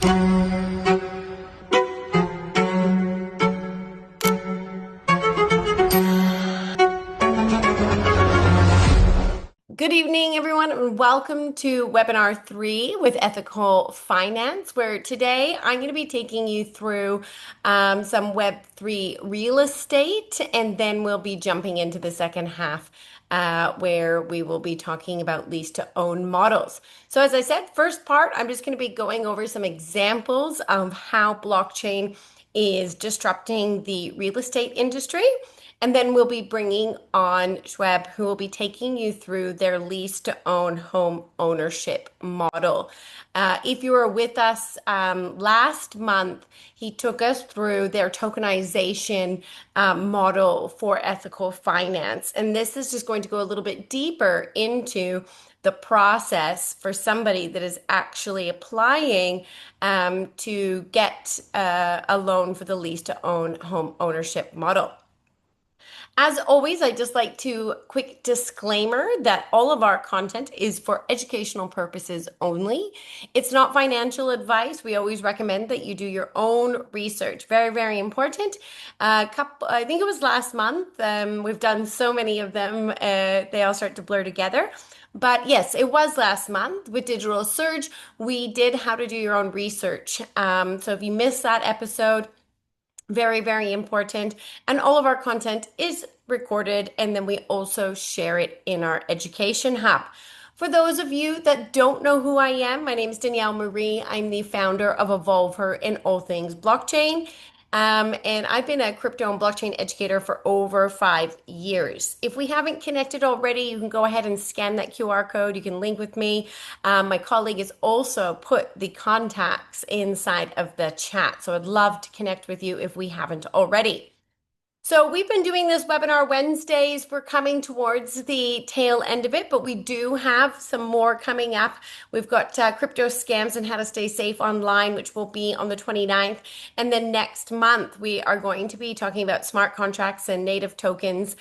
Good evening, everyone, and welcome to webinar 3 with ethical finance, where today I'm going to be taking you through some Web3 real estate, and then we'll be jumping into the second half where we will be talking about lease to own models. So, as I said, first part, I'm just going to be going over some examples of how blockchain is disrupting the real estate industry. And then we'll be bringing on Shoeb, who will be taking you through their lease to own home ownership model. If you were with us last month, he took us through their tokenization model for ethical finance. And this is just going to go a little bit deeper into the process for somebody that is actually applying to get a loan for the lease to own home ownership model. As always, I just like to quick disclaimer that all of our content is for educational purposes only. It's not financial advice. We always recommend that you do your own research. Very, very important. I think it was last month. We've done so many of them. They all start to blur together. But yes, it was last month with Digital Surge. We did how to do your own research. So if you missed that episode, very, very important. And all of our content is recorded, and then we also share it in our education hub. For those of you that don't know who I am, my name is Danielle Marie. I'm the founder of Evolve Her in all things blockchain. And I've been a crypto and blockchain educator for over 5 years. If we haven't connected already, you can go ahead and scan that QR code. You can link with me. My colleague has also put the contacts inside of the chat. So I'd love to connect with you if we haven't already. So we've been doing this webinar Wednesdays. We're coming towards the tail end of it, but we do have some more coming up. We've got crypto scams and how to stay safe online, which will be on the 29th. And then next month, we are going to be talking about smart contracts and native tokens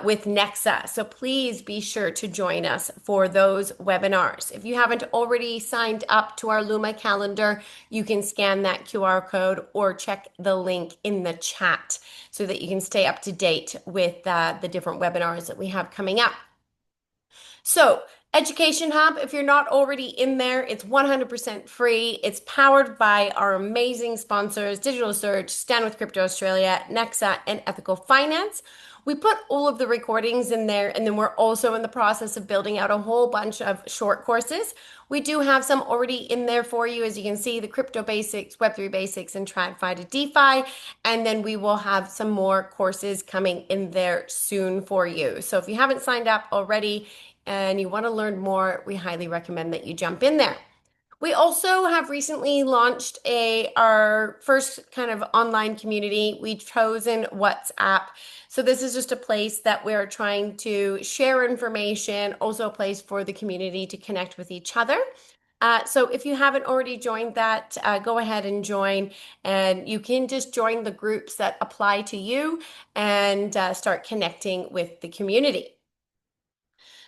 with Nexa. So please be sure to join us for those webinars. If you haven't already signed up to our Luma calendar, you can scan that QR code or check the link in the chat so that you can stay up to date with the different webinars that we have coming up. So, Education Hub, if you're not already in there, it's 100% free. It's powered by our amazing sponsors, Digital Surge, Stand with Crypto Australia, Nexa, and Ethical Finance. We put all of the recordings in there, and then we're also in the process of building out a whole bunch of short courses. We do have some already in there for you. As you can see, the crypto basics, Web3 basics, and TradFi to DeFi. And then we will have some more courses coming in there soon for you. So if you haven't signed up already and you want to learn more, we highly recommend that you jump in there. We also have recently launched our first kind of online community. We've chosen WhatsApp. So this is just a place that we're trying to share information, also a place for the community to connect with each other. So if you haven't already joined that, go ahead and join, and you can just join the groups that apply to you and start connecting with the community.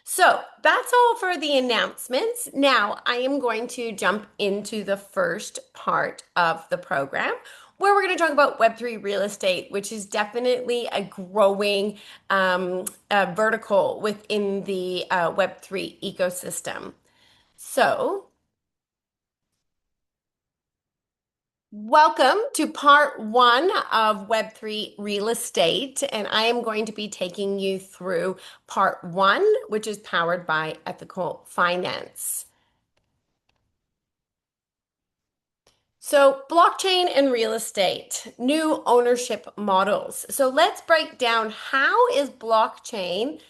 So that's all for the announcements. Now I am going to jump into the first part of the program where we're going to talk about Web3 real estate, which is definitely a growing vertical within the Web3 ecosystem. So welcome to part 1 of Web3 real estate, and I am going to be taking you through part 1, which is powered by ethical finance. So blockchain and real estate, new ownership models. So let's break down how is blockchain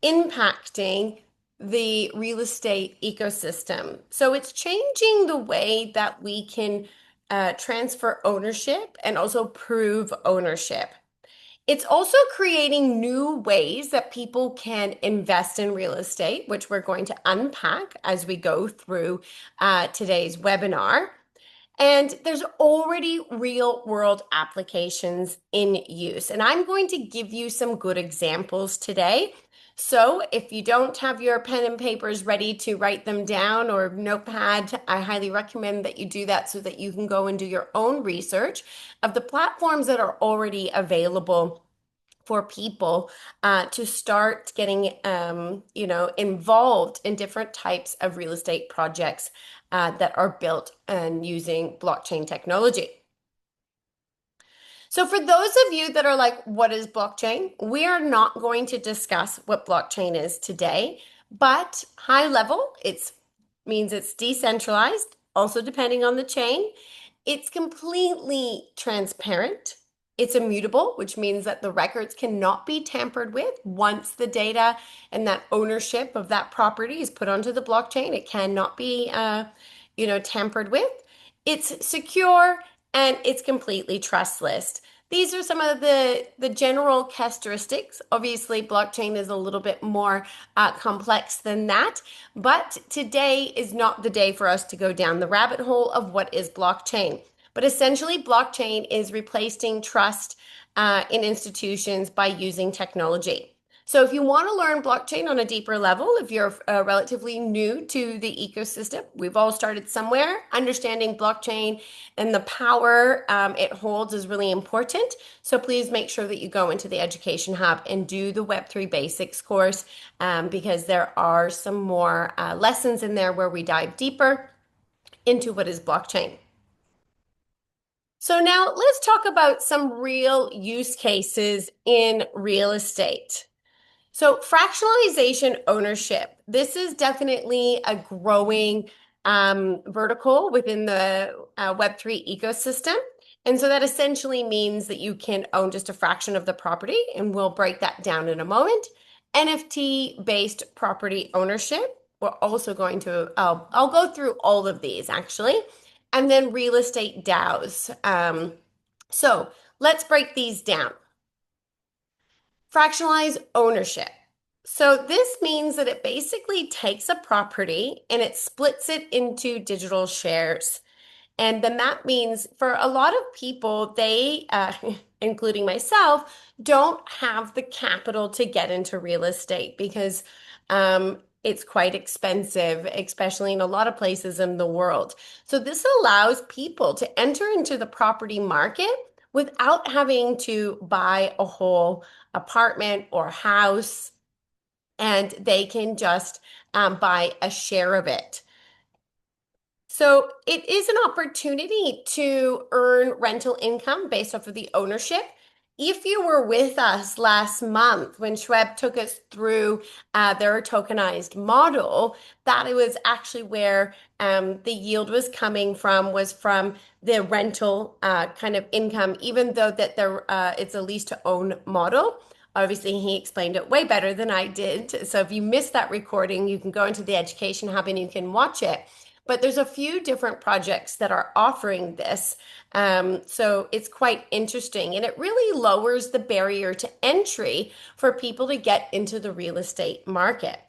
impacting the real estate ecosystem. So it's changing the way that we can transfer ownership and also prove ownership. It's also creating new ways that people can invest in real estate, which we're going to unpack as we go through today's webinar. And there's already real world applications in use. And I'm going to give you some good examples today So if you don't have your pen and papers ready to write them down or notepad, I highly recommend that you do that so that you can go and do your own research of the platforms that are already available for people to start getting, involved in different types of real estate projects that are built and using blockchain technology. So, for those of you that are like, what is blockchain? We are not going to discuss what blockchain is today, but high level, it means it's decentralized, also depending on the chain. It's completely transparent. It's immutable, which means that the records cannot be tampered with once the data and that ownership of that property is put onto the blockchain. It cannot be, tampered with. It's secure and it's completely trustless. These are some of the general characteristics. Obviously, blockchain is a little bit more complex than that, but today is not the day for us to go down the rabbit hole of what is blockchain. But essentially, blockchain is replacing trust in institutions by using technology. So if you want to learn blockchain on a deeper level, if you're relatively new to the ecosystem, we've all started somewhere. Understanding blockchain and the power it holds is really important. So please make sure that you go into the Education Hub and do the Web3 Basics course because there are some more lessons in there where we dive deeper into what is blockchain. So now let's talk about some real use cases in real estate. So, fractionalization ownership. This is definitely a growing vertical within the Web3 ecosystem. And so that essentially means that you can own just a fraction of the property, and we'll break that down in a moment. NFT-based property ownership. We're also going to, I'll go through all of these actually. And then real estate DAOs. So let's break these down. Fractionalize ownership. So this means that it basically takes a property and it splits it into digital shares. And then that means for a lot of people, they, including myself, don't have the capital to get into real estate because it's quite expensive, especially in a lot of places in the world. So this allows people to enter into the property market without having to buy a whole apartment or house, and they can just buy a share of it. So it is an opportunity to earn rental income based off of the ownership. If you were with us last month when Shoeb took us through their tokenized model, that it was actually where the yield was coming from was from the rental kind of income, even though that it's a lease to own model. Obviously, he explained it way better than I did. So if you missed that recording, you can go into the Education Hub and you can watch it. But there's a few different projects that are offering this. So it's quite interesting. And it really lowers the barrier to entry for people to get into the real estate market.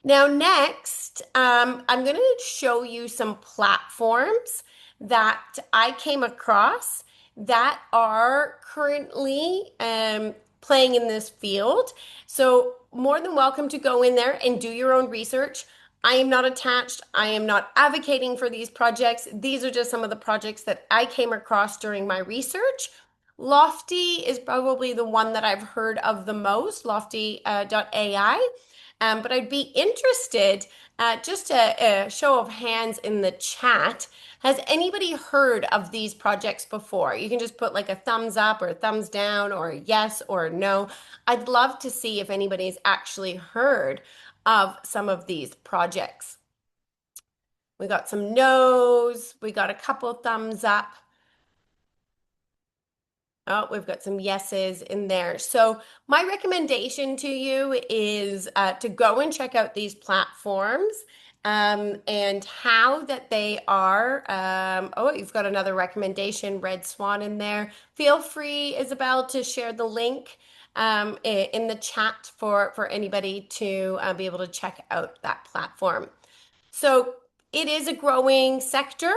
Now, next, I'm going to show you some platforms that I came across that are currently playing in this field. So, more than welcome to go in there and do your own research. I am not attached. I am not advocating for these projects. These are just some of the projects that I came across during my research. Lofty is probably the one that I've heard of the most, Lofty.ai. But I'd be interested, just a show of hands in the chat. Has anybody heard of these projects before? You can just put like a thumbs up or a thumbs down or a yes or a no. I'd love to see if anybody's actually heard of some of these projects. We got some no's. We got a couple thumbs up. Oh, we've got some yeses in there. So my recommendation to you is to go and check out these platforms and how that they are. Oh, you've got another recommendation, Red Swan in there. Feel free, Isabel, to share the link in the chat for anybody to be able to check out that platform. So it is a growing sector.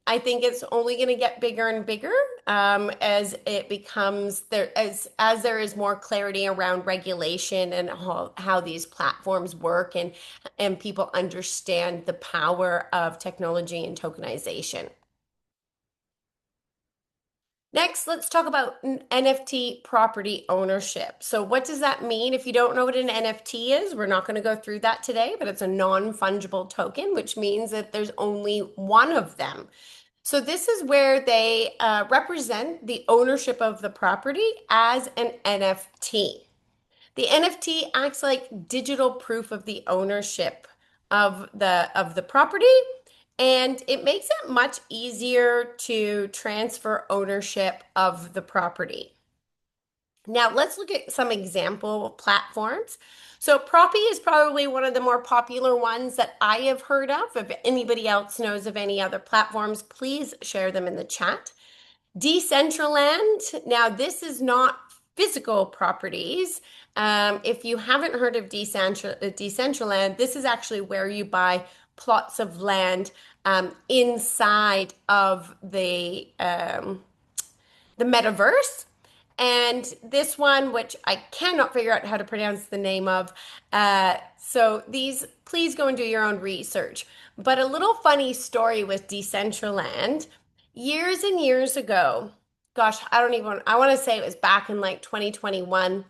I think it's only going to get bigger and bigger as it becomes there as there is more clarity around regulation and how these platforms work and people understand the power of technology and tokenization. Next, let's talk about NFT property ownership. So, what does that mean? If you don't know what an NFT is, we're not going to go through that today, but it's a non-fungible token, which means that there's only one of them. So, this is where they represent the ownership of the property as an NFT. The NFT acts like digital proof of the ownership of the property, and it makes it much easier to transfer ownership of the property. Now, let's look at some example platforms. So, Proppy is probably one of the more popular ones that I have heard of. If anybody else knows of any other platforms, please share them in the chat. Decentraland. Now, this is not physical properties. If you haven't heard of Decentraland, this is actually where you buy plots of land inside of the metaverse. And this one, which I cannot figure out how to pronounce the name of, so these, please go and do your own research. But a little funny story with Decentraland. Years and years ago, gosh, I want to say it was back in like 2021.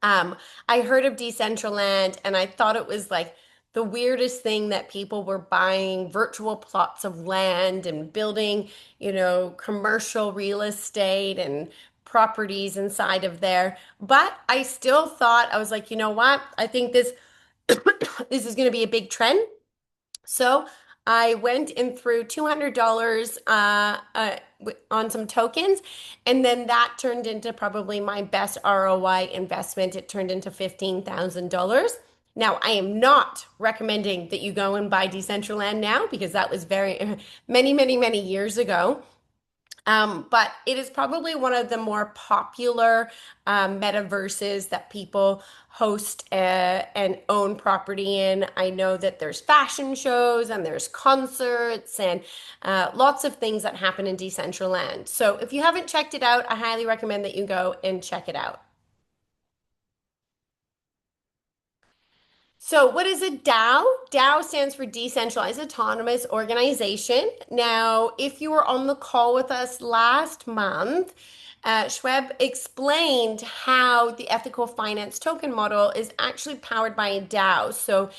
Um, I heard of Decentraland and I thought it was like the weirdest thing that people were buying virtual plots of land and building, commercial real estate and properties inside of there. But I still thought, I was like, you know what? I think this this is going to be a big trend. So I went and threw $200 on some tokens, and then that turned into probably my best ROI investment. It turned into $15,000. Now, I am not recommending that you go and buy Decentraland now because that was very many, many, many years ago. But it is probably one of the more popular metaverses that people host and own property in. I know that there's fashion shows and there's concerts and lots of things that happen in Decentraland. So if you haven't checked it out, I highly recommend that you go and check it out. So, what is a DAO? DAO stands for Decentralized Autonomous Organization. Now, if you were on the call with us last month, Shoeb explained how the ethical finance token model is actually powered by a DAO. So,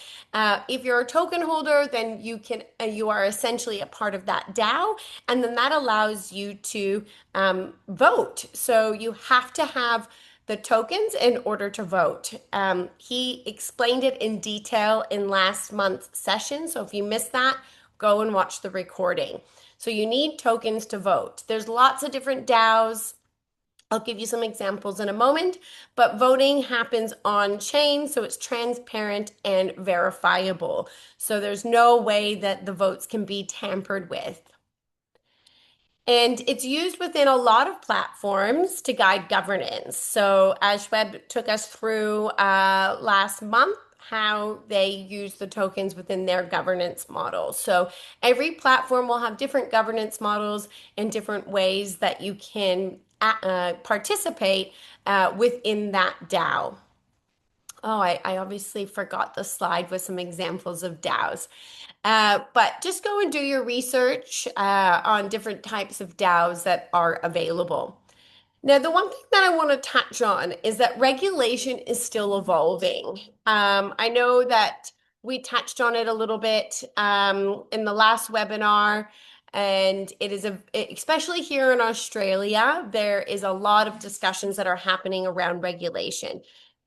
if you're a token holder, then you are essentially a part of that DAO, and then that allows you to vote. So, you have to have the tokens in order to vote. He explained it in detail in last month's session. So if you missed that, go and watch the recording. So you need tokens to vote. There's lots of different DAOs. I'll give you some examples in a moment, but voting happens on chain, so it's transparent and verifiable. So there's no way that the votes can be tampered with. And it's used within a lot of platforms to guide governance. So as Shoeb took us through last month, how they use the tokens within their governance model. So every platform will have different governance models and different ways that you can participate within that DAO. Oh, I obviously forgot the slide with some examples of DAOs. But just go and do your research on different types of DAOs that are available. Now, the one thing that I want to touch on is that regulation is still evolving. I know that we touched on it a little bit in the last webinar, and it is especially here in Australia, there is a lot of discussions that are happening around regulation.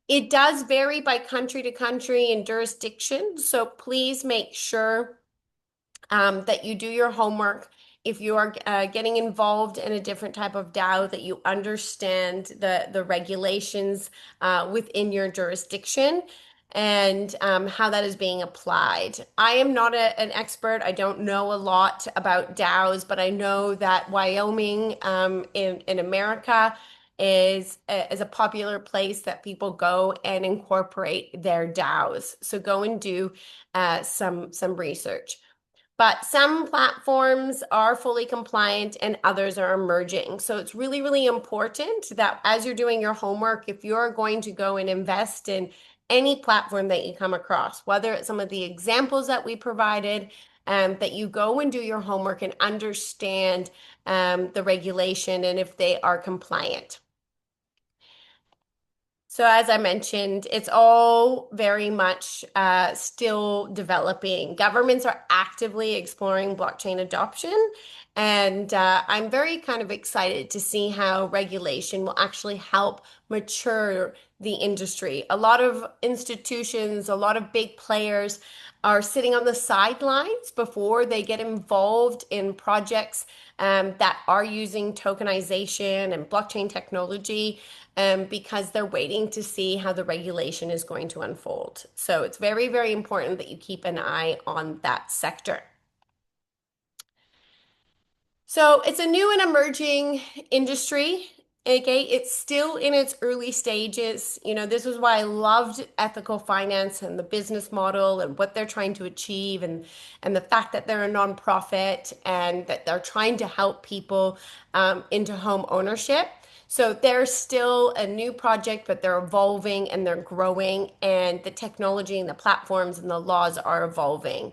It does vary by country to country and jurisdiction, so please make sure that you do your homework. If you are getting involved in a different type of DAO, that you understand the regulations within your jurisdiction and how that is being applied. I am not an expert. I don't know a lot about DAOs, but I know that Wyoming in America is a popular place that people go and incorporate their DAOs. So go and do some research. But some platforms are fully compliant and others are emerging. So it's really, really important that as you're doing your homework, if you're going to go and invest in any platform that you come across, whether it's some of the examples that we provided, that you go and do your homework and understand the regulation and if they are compliant. So as I mentioned, it's all very much still developing. Governments are actively exploring blockchain adoption, and I'm very kind of excited to see how regulation will actually help mature the industry. A lot of institutions, a lot of big players are sitting on the sidelines before they get involved in projects that are using tokenization and blockchain technology because they're waiting to see how the regulation is going to unfold. So it's very, very important that you keep an eye on that sector. So it's a new and emerging industry. Okay, it's still in its early stages. This is why I loved ethical finance and the business model and what they're trying to achieve and the fact that they're a nonprofit and that they're trying to help people into home ownership. So they're still a new project, but they're evolving and they're growing, and the technology and the platforms and the laws are evolving.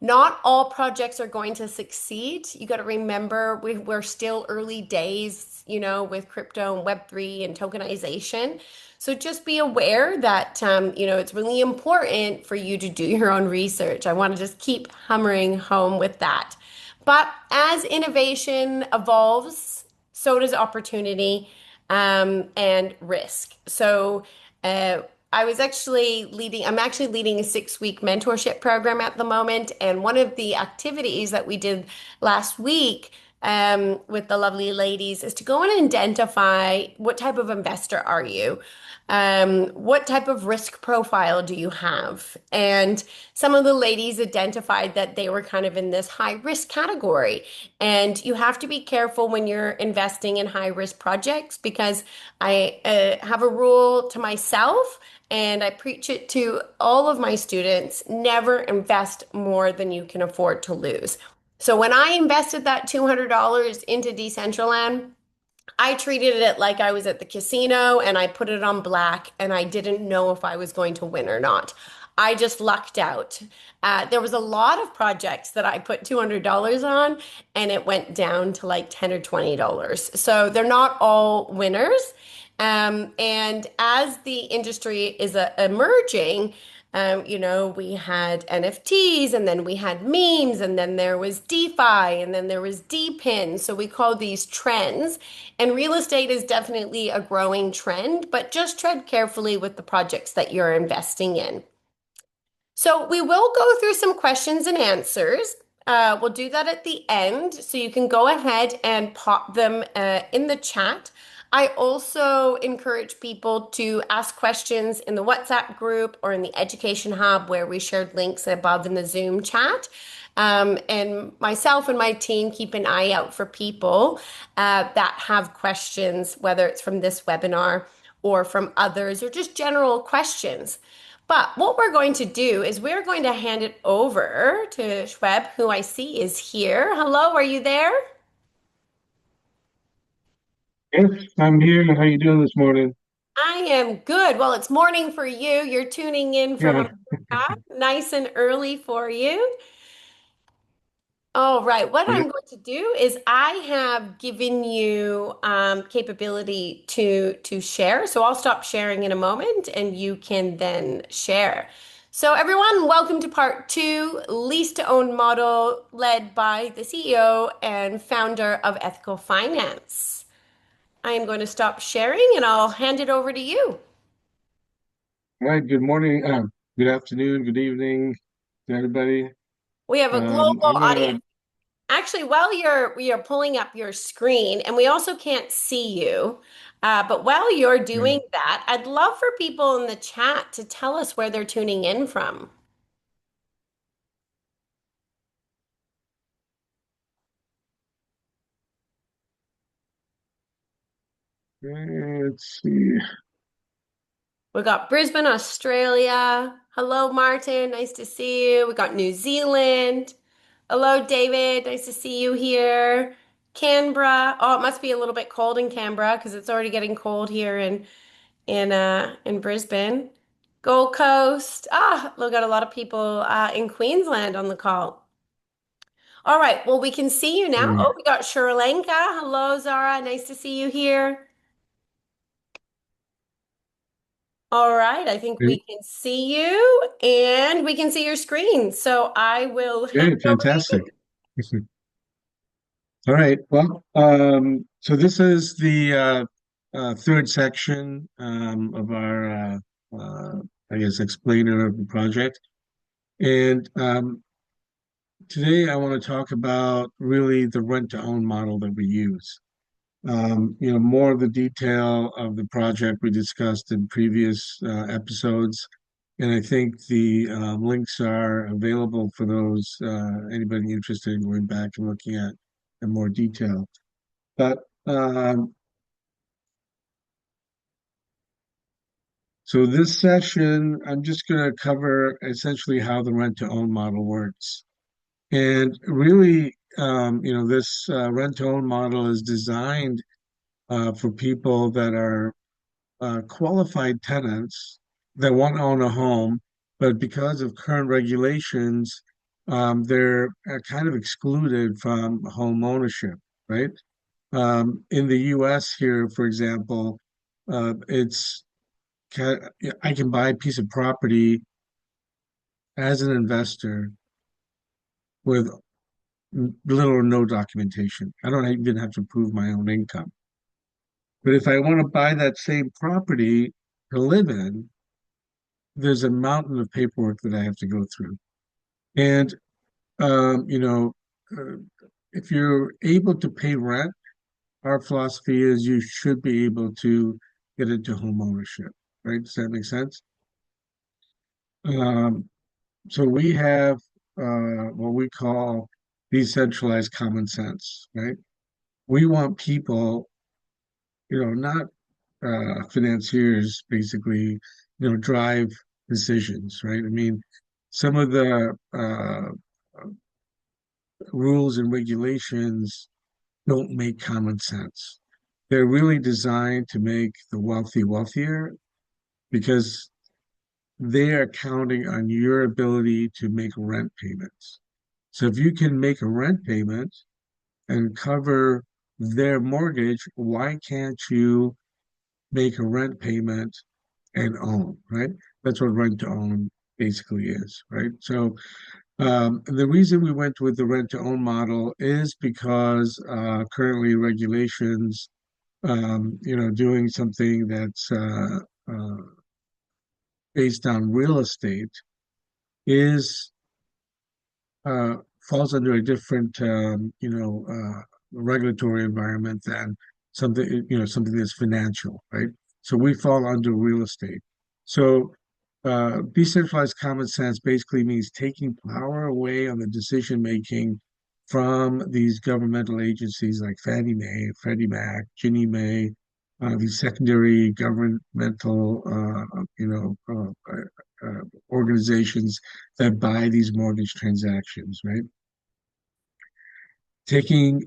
Not all projects are going to succeed. You got to remember we're still early days, with crypto and Web3 and tokenization. So just be aware that, it's really important for you to do your own research. I want to just keep hammering home with that. But as innovation evolves, so does opportunity, and risk. So, uh, I'm actually leading a 6-week mentorship program at the moment. And one of the activities that we did last week with the lovely ladies is to go and identify what type of investor are you? What type of risk profile do you have? And some of the ladies identified that they were kind of in this high risk category. And you have to be careful when you're investing in high risk projects because I have a rule to myself and I preach it to all of my students: never invest more than you can afford to lose. So when I invested that $200 into Decentraland, I treated it like I was at the casino and I put it on black and I didn't know if I was going to win or not. I just lucked out. There was a lot of projects that I put $200 on and it went down to like $10 or $20. So they're not all winners. And as the industry is emerging, we had NFTs and then we had memes and then there was DeFi and then there was DPIN. So we call these trends. And real estate is definitely a growing trend, but just tread carefully with the projects that you're investing in. So we will go through some questions and answers. We'll do that at the end, so you can go ahead and pop them in the chat. I also encourage people to ask questions in the WhatsApp group or in the Education Hub where we shared links above in the Zoom chat. And myself and my team keep an eye out for people that have questions, whether it's from this webinar or from others or just general questions. But what we're going to do is we're going to hand it over to Shoeb, who I see is here. Hello, are you there? Yes, I'm here. How you doing this morning? I am good. Well, it's morning for you. You're tuning in from Yeah, America, nice and early for you. All right. What yeah. I'm going to do is I have given you capability to share. So I'll stop sharing in a moment and you can then share. So everyone, welcome to part two, lease to own model led by the CEO and founder of Ethical Finance. I am going to stop sharing and I'll hand it over to you. All right. Good morning. Good afternoon. Good evening to everybody. We have a global I'm audience. gonna. Actually, while you're pulling up your screen, and we also can't see you, but while you're Yeah, doing that, I'd love for people in the chat to tell us where they're tuning in from. let's see. We got Brisbane, Australia. Hello, Martin. Nice to see you. We got New Zealand. Hello, David. Nice to see you here. Canberra. Oh, it must be a little bit cold in Canberra because it's already getting cold here in Brisbane. Gold Coast. Look, got a lot of people in Queensland on the call. All right. Well, we can see you now. Mm. Oh, we got Sri Lanka. Hello, Zara. Nice to see you here. All right. I think we Okay, can see you and we can see your screen. So I will hand okay, it over to fantastic. you. All right. Well, so this is the third section of our, I guess, explainer of the project. And today I want to talk about really the rent-to-own model that we use. More of the detail of the project we discussed in previous episodes. And I think the links are available for those anybody interested in going back and looking at in more detail. But so this session, I'm just going to cover essentially how the rent-to-own model works. And really, this rent-to-own model is designed for people that are qualified tenants that want to own a home, but because of current regulations, they're kind of excluded from home ownership, right? In the US here, for example, it's I can buy a piece of property as an investor with little or no documentation. I don't even have to prove my own income. But if I want to buy that same property to live in, there's a mountain of paperwork that I have to go through. And, um, you know, uh, if you're able to pay rent, our philosophy is you should be able to get into home ownership, right? Does that make sense? Um, so we have what we call decentralized common sense, right? We want people, not financiers basically, drive decisions, right? I mean, some of the rules and regulations don't make common sense. They're really designed to make the wealthy wealthier because they are counting on your ability to make rent payments. So if you can make a rent payment and cover their mortgage, why can't you make a rent payment and own, right? That's what rent to own basically is, right? So the reason we went with the rent to own model is because currently regulations, doing something that's uh, based on real estate is uh, falls under a different, regulatory environment than something that's financial, right? So we fall under real estate. So decentralized common sense basically means taking power away on the decision making from these governmental agencies like Fannie Mae, Freddie Mac, Ginnie Mae, these secondary governmental, organizations that buy these mortgage transactions, right? Taking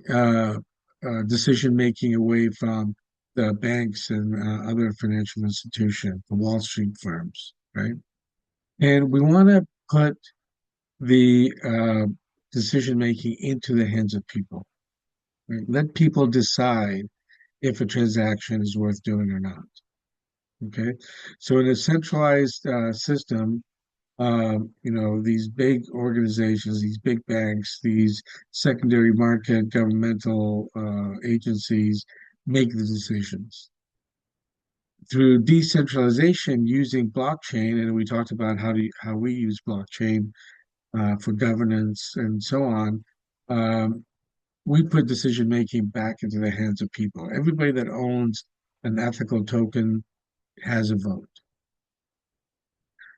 decision making away from the banks and other financial institutions, the Wall Street firms, right? And we want to put the decision making into the hands of people. Right? Let people decide if a transaction is worth doing or not. Okay, so in a centralized system, these big organizations, these big banks, these secondary market governmental agencies make the decisions. Through decentralization using blockchain, and we talked about how we use blockchain for governance and so on, um, we put decision making back into the hands of people. Everybody that owns an ethical token has a vote.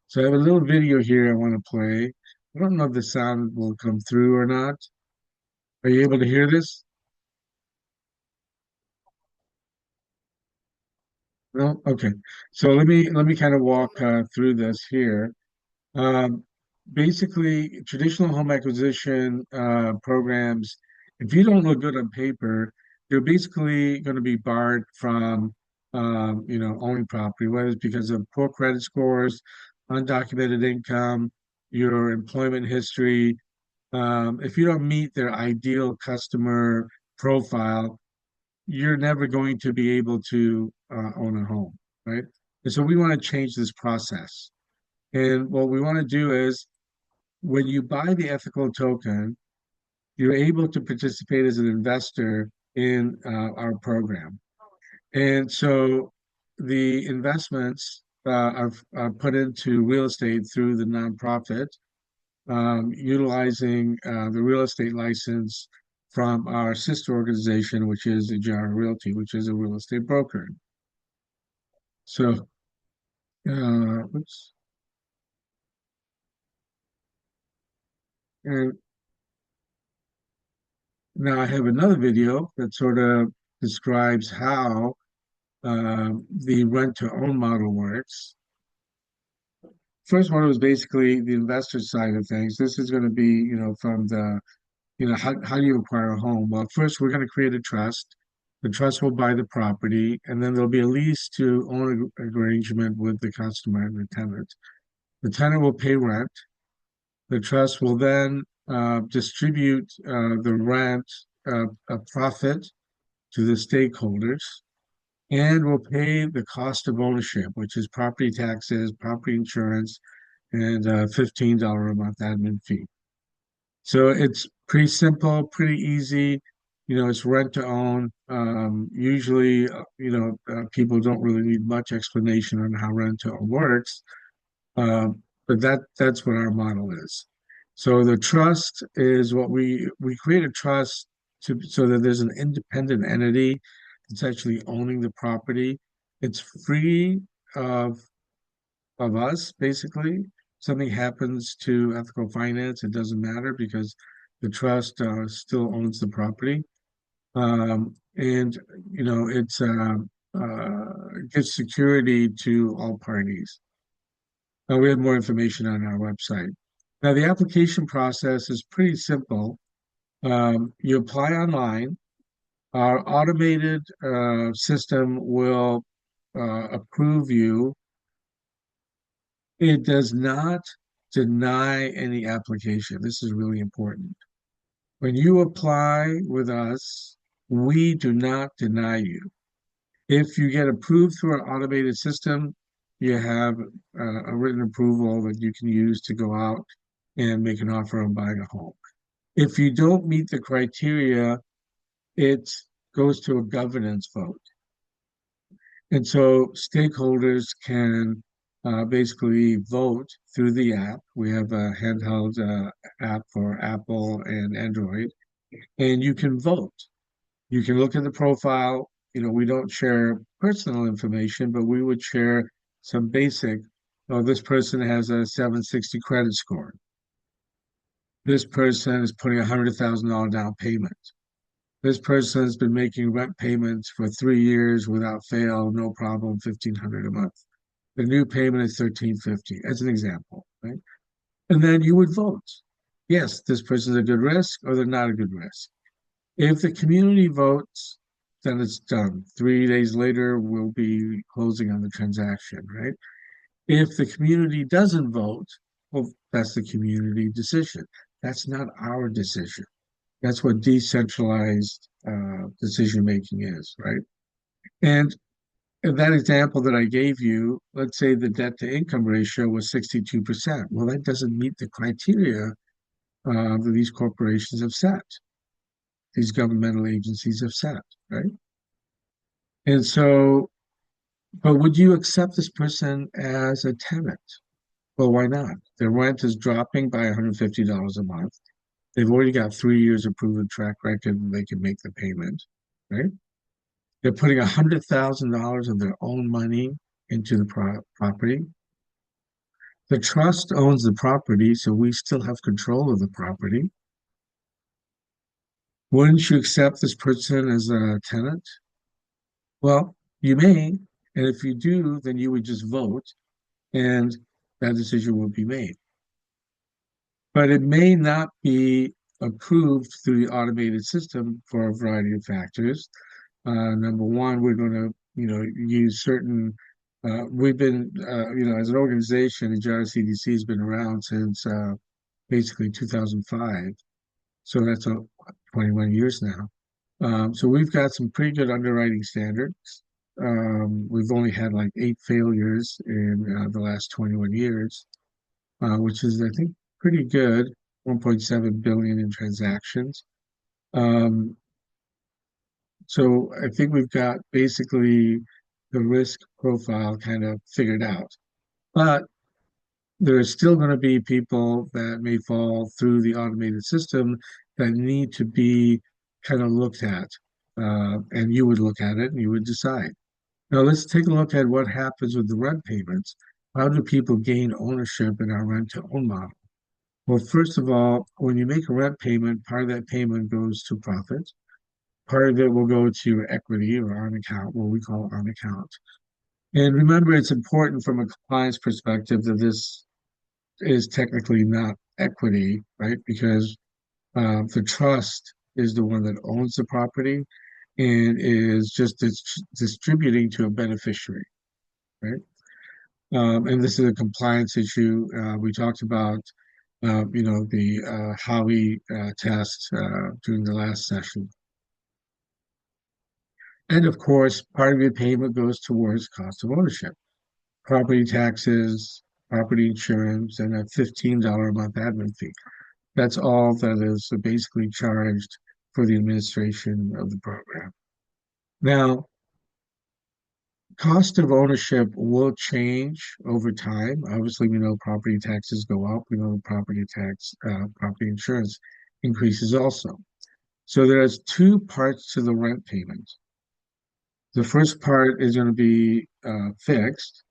So I have a little video here I want to play. I don't know if the sound will come through or not. Are you able to hear this? No? Okay. So let me kind of walk through this here. Um, basically traditional home acquisition programs, if you don't look good on paper, you're basically going to be barred from owning property, whether it's because of poor credit scores, undocumented income, your employment history. If you don't meet their ideal customer profile, you're never going to be able to own a home, right? And so we want to change this process. And what we want to do is when you buy the ethical token, you're able to participate as an investor in our program. And so the investments are put into real estate through the nonprofit, utilizing the real estate license from our sister organization, which is Ejara Realty, which is a real estate broker. So, oops. And now I have another video that sort of describes how the rent to own model works. First one was basically the investor side of things. This is going to be, from the, how do you acquire a home? Well, first we're going to create a trust. The trust will buy the property, and then there'll be a lease to own arrangement with the customer and the tenant. The tenant will pay rent. The trust will then distribute the rent, a profit to the stakeholders, and will pay the cost of ownership, which is property taxes, property insurance, and a $15 a month admin fee. So it's pretty simple, pretty easy. It's rent to own. Usually, people don't really need much explanation on how rent to own works, but that's what our model is. So the trust is what we create a trust so that there's an independent entity that's actually owning the property. It's free of of us, basically. Something happens to ethical finance, it doesn't matter because the trust still owns the property. And it gives security to all parties. We have more information on our website. Now, the application process is pretty simple. You apply online. Our automated system will approve you. It does not deny any application. This is really important. When you apply with us, we do not deny you. If you get approved through our automated system, you have a written approval that you can use to go out and make an offer on buying a home. If you don't meet the criteria, it goes to a governance vote. And so stakeholders can basically vote through the app. We have a handheld app for Apple and Android, and you can vote. You can look at the profile. We don't share personal information, but we would share some basic. Oh, this person has a 760 credit score. This person is putting $100,000 down payment. This person has been making rent payments for 3 years without fail, no problem, 1,500 a month. The new payment is 1,350, as an example, right? And then you would vote. Yes, this person's a good risk or they're not a good risk. If the community votes, then it's done. 3 days later, we'll be closing on the transaction, right? If the community doesn't vote, well, that's the community decision. That's not our decision. That's what decentralized decision making is, right? And in that example that I gave you, let's say the debt to income ratio was 62%. Well, that doesn't meet the criteria that these corporations have set, these governmental agencies have set, right? And so, but would you accept this person as a tenant? Well, why not? Their rent is dropping by $150 a month. They've already got 3 years of proven track record and they can make the payment, right? They're putting $100,000 of their own money into the property. The trust owns the property, so we still have control of the property. Wouldn't you accept this person as a tenant? Well, you may, and if you do, then you would just vote and that decision will be made. but it may not be approved through the automated system for a variety of factors. Number one, we're going to, use certain. We've been, as an organization, the JRCDC has been around since basically 2005. So that's 21 years now. So we've got some pretty good underwriting standards. We've only had like 8 failures in the last 21 years, which is, I think, pretty good. 1.7 billion in transactions. Um, so I think we've got basically the risk profile kind of figured out. But there are still going to be people that may fall through the automated system that need to be kind of looked at. And you would look at it and you would decide. Now, let's take a look at what happens with the rent payments. How do people gain ownership in our rent to own model? Well, first of all, when you make a rent payment, part of that payment goes to profit. Part of it will go to your equity or on account, what we call on account. And remember, it's important from a compliance perspective that this is technically not equity, right? Because the trust is the one that owns the property and is just distributing to a beneficiary, right? And this is a compliance issue. We talked about, the Howey test during the last session. And of course, part of your payment goes towards cost of ownership, property taxes, property insurance, and a $15 a month admin fee. That's all that is basically charged for the administration of the program. Now, cost of ownership will change over time. Obviously, we know property taxes go up. We know property insurance increases also. So there's two parts to the rent payment. The first part is going to be fixed,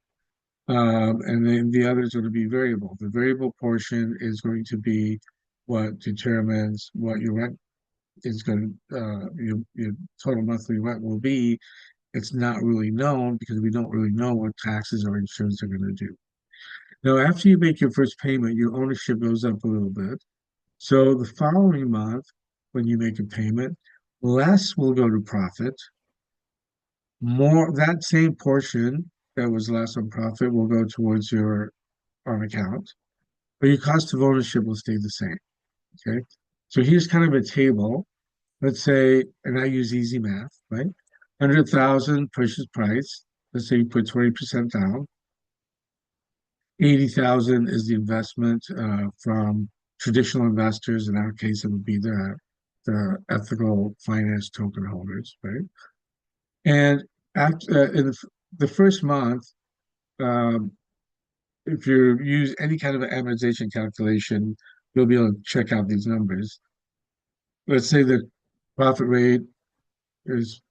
and then the other is going to be variable. The variable portion is going to be what determines what your rent is going to, your total monthly rent will be. It's not really known because we don't really know what taxes or insurance are going to do. Now, after you make your first payment, your ownership goes up a little bit. So the following month, when you make a payment, less will go to profit. More, that same portion that was less on profit will go towards your on account, but your cost of ownership will stay the same. Okay. So here's kind of a table. Let's say, and I use easy math, right? 100,000 purchase price. Let's say you put 20% down. 80,000 is the investment from traditional investors. In our case, it would be the ethical finance token holders, right? And after in the first month, um, if you use any kind of an amortization calculation, you'll be able to check out these numbers. Let's say the profit rate is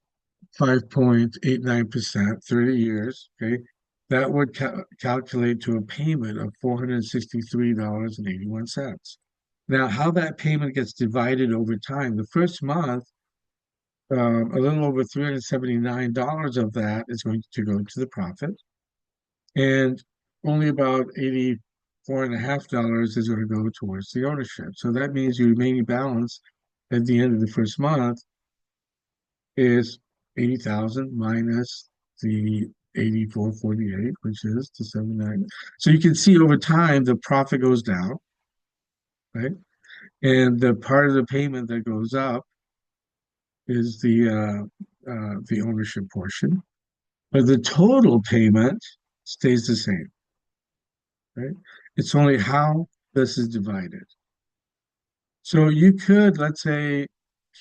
5.89%, 30 years, okay? That would calculate to a payment of $463.81. Now, how that payment gets divided over time, the first month, a little over $379 of that is going to go to the profit, and only about $84.50 is going to go towards the ownership. So that means your remaining balance at the end of the first month is 80,000 minus the 84.48, which is the 79. So you can see over time the profit goes down, right? And the part of the payment that goes up is the ownership portion, but the total payment stays the same, right? It's only how this is divided. So you could, let's say,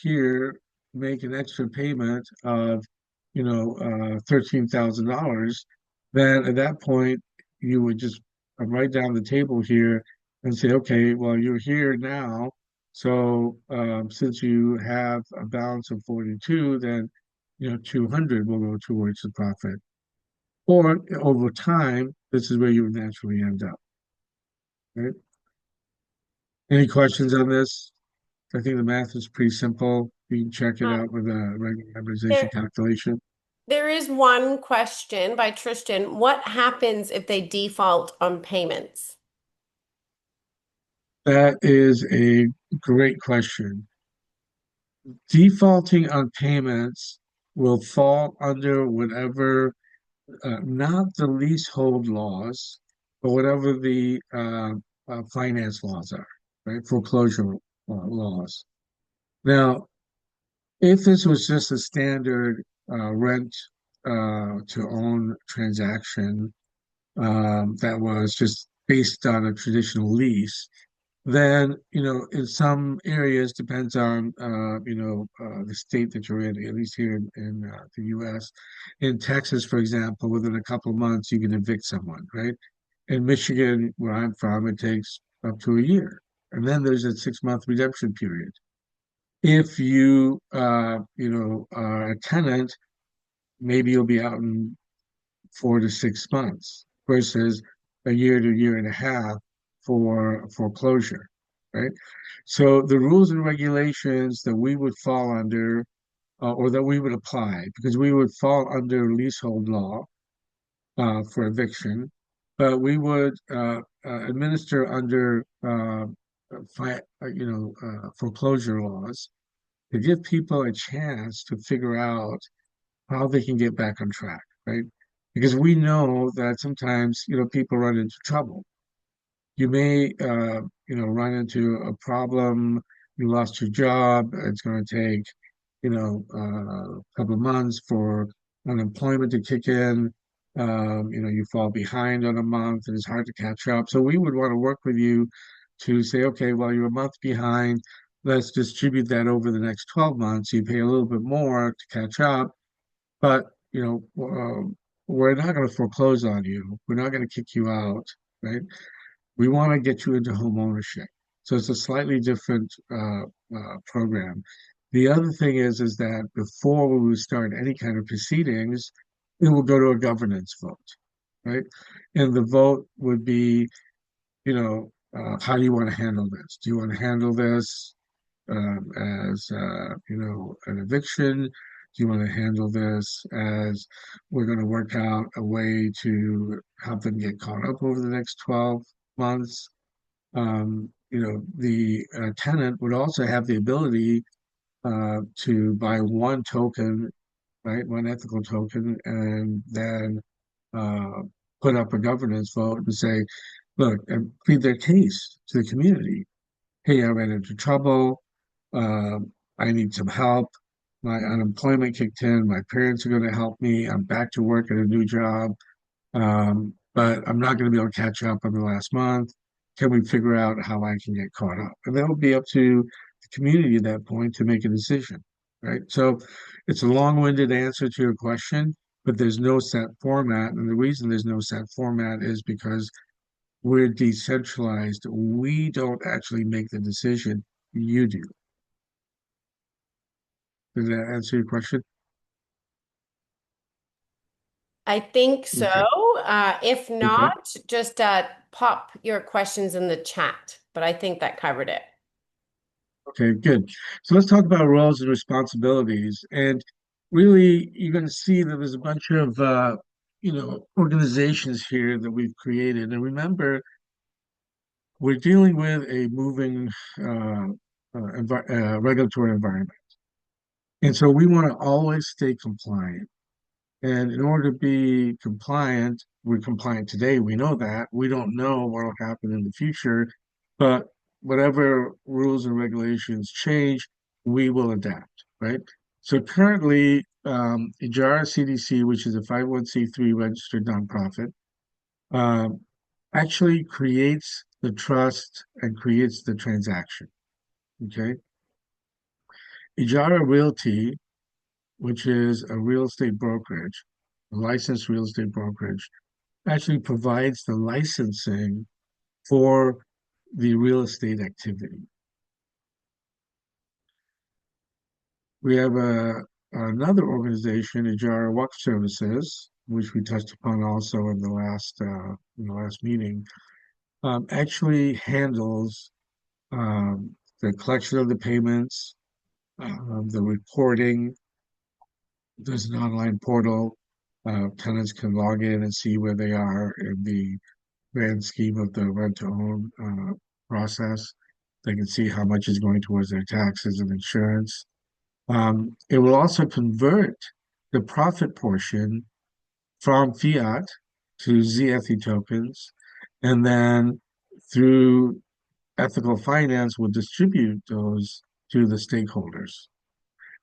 here make an extra payment of, $13,000. Then at that point, you would just write down the table here and say, okay, well, you're here now. So since you have a balance of 42, then 200 will go towards the profit. Or over time, this is where you would naturally end up, right? Any questions on this? I think the math is pretty simple. You can check it Um, out with a regular amortization there, calculation. there is one question by Tristan. What happens if they default on payments? That is a great question. Defaulting on payments will fall under whatever, not the leasehold laws, but whatever the finance laws are, right? Foreclosure laws. Now, if this was just a standard rent to own transaction that was just based on a traditional lease, then, in some areas, depends on, the state that you're in, at least here in the US. In Texas, for example, within a couple of months, you can evict someone, right? In Michigan, where I'm from, it takes up to a year. And then there's a 6-month redemption period. If are a tenant, maybe you'll be out in 4 to 6 months versus a year to year and a half for foreclosure, right? So the rules and regulations that we would fall under, or that we would apply, because we would fall under leasehold law for eviction, but we would administer under foreclosure laws to give people a chance to figure out how they can get back on track, right? Because we know that sometimes, people run into trouble. You may, run into a problem. You lost your job. It's going to take, a couple of months for unemployment to kick in. You fall behind on a month and it's hard to catch up. So we would want to work with you to say, okay, well, you're a month behind. Let's distribute that over the next 12 months. You pay a little bit more to catch up, but we're not going to foreclose on you. We're not going to kick you out, right? We want to get you into home ownership. So it's a slightly different program. The other thing is that before we would start any kind of proceedings, it will go to a governance vote, right? And the vote would be, how do you want to handle this? Do you want to handle this as an eviction? Do you want to handle this as we're going to work out a way to help them get caught up over the next 12 months? The tenant would also have the ability to buy one token, right, one ethical token, and then uh, put up a governance vote and say, look, and plead their case to the community. Hey, I ran into trouble. Uh, I need some help. My unemployment kicked in. My parents are going to help me. I'm back to work at a new job, but I'm not going to be able to catch up on the last month. Can we figure out how I can get caught up? And that'll be up to the community at that point to make a decision, right? So it's a long-winded answer to your question, but there's no set format. And the reason there's no set format is because we're decentralized. We don't actually make the decision. You do. Does that answer your question? I think so. Okay. If Okay. not, just pop your questions in the chat. But I think that covered it. Okay, good. So let's talk about roles and responsibilities. And really, you're going to see that there's a bunch of organizations here that we've created. And remember, we're dealing with a moving regulatory environment. And so we want to always stay compliant. And in order to be compliant, we're compliant today. We know that. We don't know what will happen in the future, but whatever rules and regulations change, we will adapt, right? So currently, Ijara CDC, which is a 501(c)(3) registered nonprofit, um, actually creates the trust and creates the transaction. Okay. Ijara Realty, which is a real estate brokerage, a licensed real estate brokerage, actually provides the licensing for the real estate activity. We have another organization, Ajara Work Services, which we touched upon also in the last meeting, actually handles the collection of the payments, the reporting. There's an online portal. Tenants can log in and see where they are in the grand scheme of the rent to own. process. They can see how much is going towards their taxes and insurance. It will also convert the profit portion from fiat to ZFE tokens, and then through ethical finance will distribute those to the stakeholders.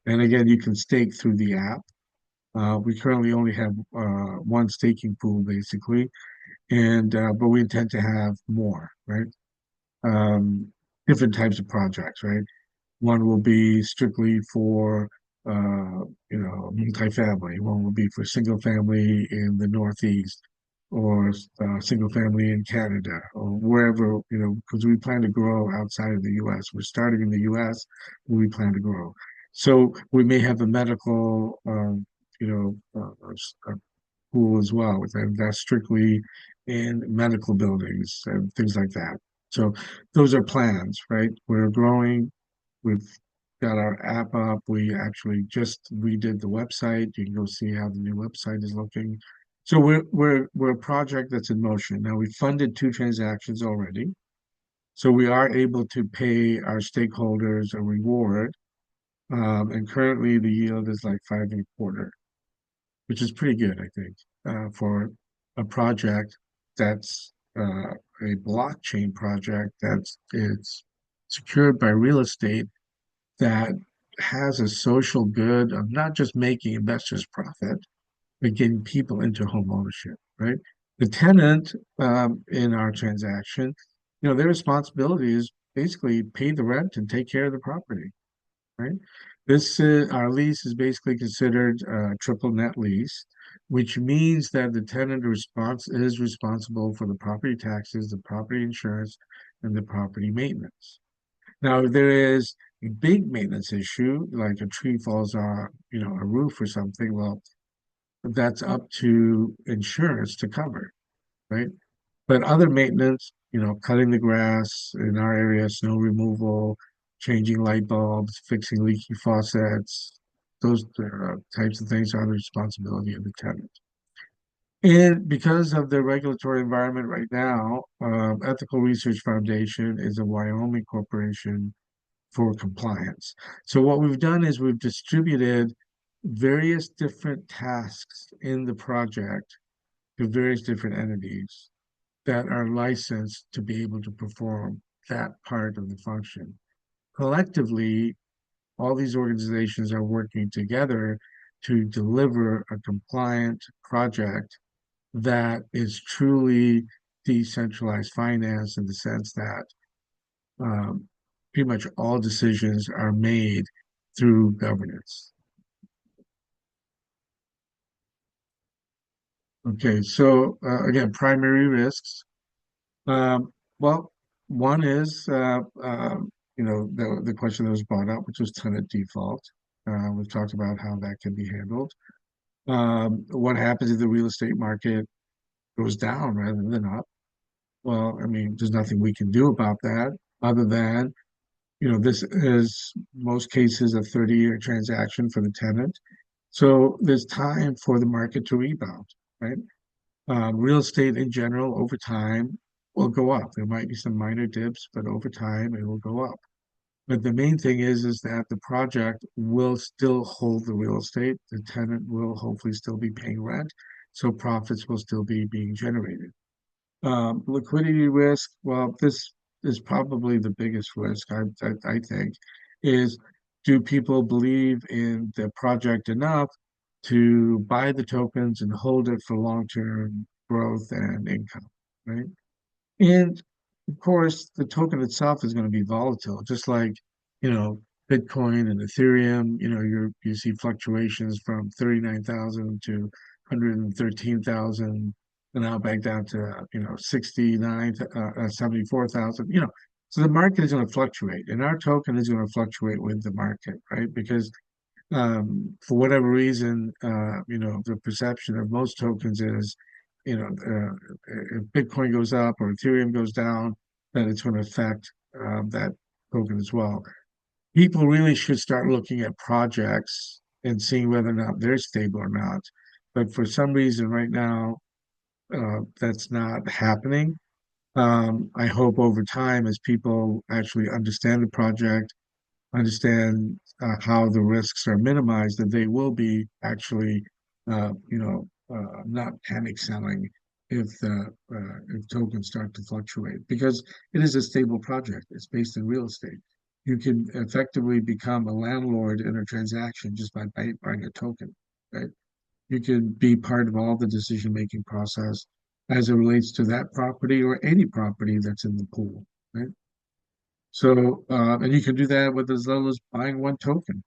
And again, you can stake through the app. We currently only have one staking pool, basically, and but we intend to have more, right? Um, Different types of projects, right? One will be strictly for multifamily. One will be for single family in the Northeast, or single family in Canada, or wherever, because we plan to grow outside of the U.S. We're starting in the U.S., but we plan to grow. So we may have a medical, pool as well, and that's strictly in medical buildings and things like that. So those are plans, right? We're growing. We've got our app up. We actually just redid the website. You can go see how the new website is looking. So we're a project that's in motion. Now we funded two transactions already. So we are able to pay our stakeholders a reward. And currently the yield is like 5.25, which is pretty good, I think, for a project that's a blockchain project that's it's secured by real estate that has a social good of not just making investors profit, but getting people into home ownership, right? The tenant in our transaction, their responsibility is basically pay the rent and take care of the property, right? This our lease is basically considered a triple net lease, which means that the tenant is responsible for the property taxes, the property insurance, and the property maintenance. Now, if there is a big maintenance issue, like a tree falls on, a roof or something, well, that's up to insurance to cover, right? But other maintenance, cutting the grass in our area, snow removal, changing light bulbs, fixing leaky faucets, those types of things are the responsibility of the tenant. And because of the regulatory environment right now, Ethical Research Foundation is a Wyoming corporation for compliance. So what we've done is we've distributed various different tasks in the project to various different entities that are licensed to be able to perform that part of the function. Collectively, all these organizations are working together to deliver a compliant project that is truly decentralized finance in the sense that um, pretty much all decisions are made through governance. Okay, so again, primary risks. Um, well, one is the question that was brought up, which was tenant default. We've talked about how that can be handled. What happens if the real estate market goes down rather than up? Well, I mean, there's nothing we can do about that other than, this is most cases a 30-year transaction for the tenant. So there's time for the market to rebound, right? Real estate in general over time will go up. There might be some minor dips, but over time it will go up. But the main thing is that the project will still hold the real estate. The tenant will hopefully still be paying rent, so profits will still be being generated. Liquidity risk, well, this is probably the biggest risk, I think, is do people believe in the project enough to buy the tokens and hold it for long-term growth and income, right? And of course, the token itself is going to be volatile, just like, you know, Bitcoin and Ethereum, you see fluctuations from 39,000 to 113,000 and now back down to, 69, 74,000, So the market is going to fluctuate and our token is going to fluctuate with the market, right? Because for whatever reason, the perception of most tokens is, if Bitcoin goes up or Ethereum goes down, then it's going to affect that token as well. People really should start looking at projects and seeing whether or not they're stable or not. But for some reason right now, that's not happening. I hope over time, as people actually understand the project, understand how the risks are minimized, that they will be actually, not panic selling if tokens start to fluctuate, because it is a stable project. It's based in real estate. You can effectively become a landlord in a transaction just by buying a token, right? You can be part of all the decision-making process as it relates to that property or any property that's in the pool, right? So, and you can do that with as little as buying one token.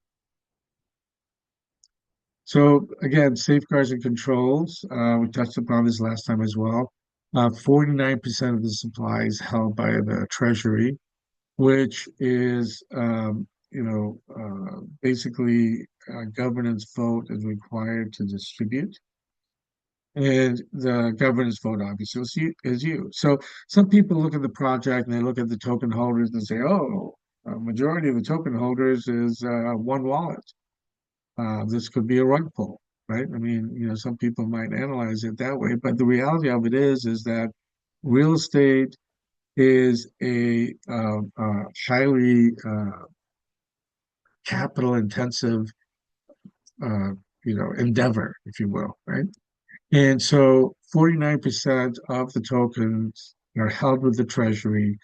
So again, safeguards and controls. We touched upon this last time as well. 49% of the supply is held by the Treasury, which is, basically a governance vote is required to distribute. And the governance vote obviously is you. So some people look at the project and they look at the token holders and say, oh, a majority of the token holders is one wallet. This could be a rug pull, right? I mean, some people might analyze it that way, but the reality of it is that real estate is a highly capital intensive, uh, endeavor, if you will, right? And so 49% of the tokens are held with the Treasury.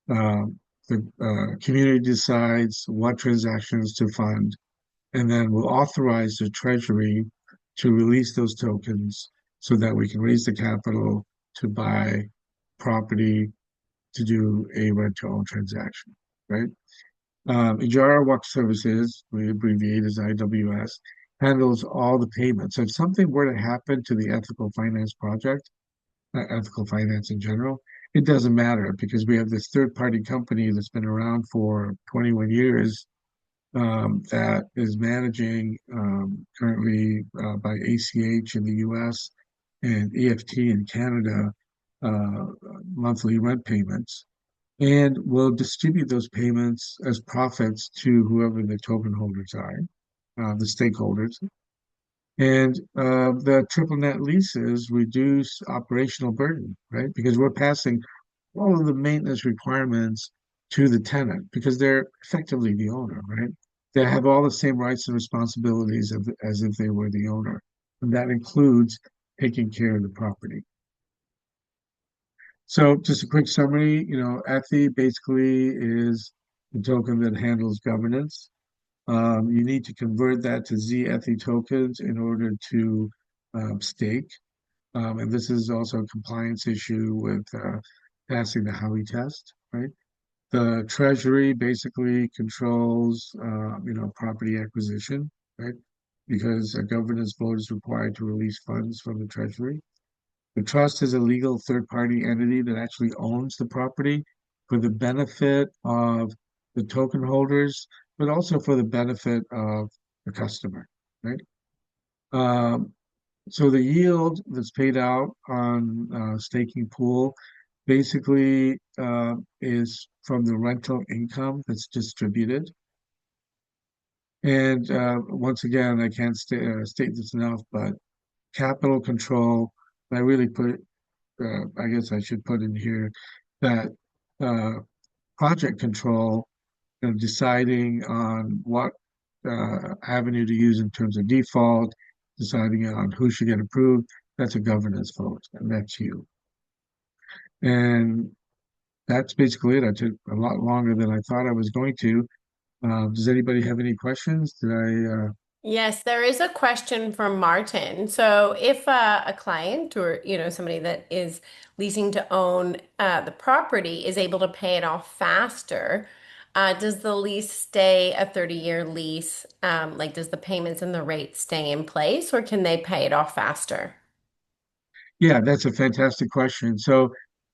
The community decides what transactions to fund, and then will authorize the Treasury to release those tokens so that we can raise the capital to buy property to do a rent-to-own transaction, right? Ijara Work Services, we abbreviate as IWS, handles all the payments. So if something were to happen to the ethical finance project, ethical finance in general, it doesn't matter because we have this third-party company that's been around for 21 years, that is managing, currently, by ACH in the US and EFT in Canada, uh, monthly rent payments, and will distribute those payments as profits to whoever the token holders are, the stakeholders. And the triple net leases reduce operational burden, right? Because we're passing all of the maintenance requirements to the tenant because they're effectively the owner, right? They have all the same rights and responsibilities as if they were the owner. And that includes taking care of the property. So just a quick summary, Ethy basically is the token that handles governance. You need to convert that to zEthy tokens in order to stake. And this is also a compliance issue with passing the Howey test, right? The Treasury basically controls, property acquisition, right? Because a governance vote is required to release funds from the Treasury. The trust is a legal third-party entity that actually owns the property for the benefit of the token holders, but also for the benefit of the customer, right? Um, so the yield that's paid out on staking pool basically is from the rental income that's distributed. And once again, I can't state this enough, but capital control, I really put, I guess I should put in here that uh, project control, deciding on what avenue to use in terms of default, deciding on who should get approved, that's a governance vote, and that's you. And that's basically it. I took a lot longer than I thought I was going to. Does anybody have any questions? Did I? Yes, there is a question from Martin. So, if a client or somebody that is leasing to own the property is able to pay it off faster, does the lease stay a 30-year lease? Like, does the payments and the rate stay in place, or can they pay it off faster? Yeah, that's a fantastic question. So,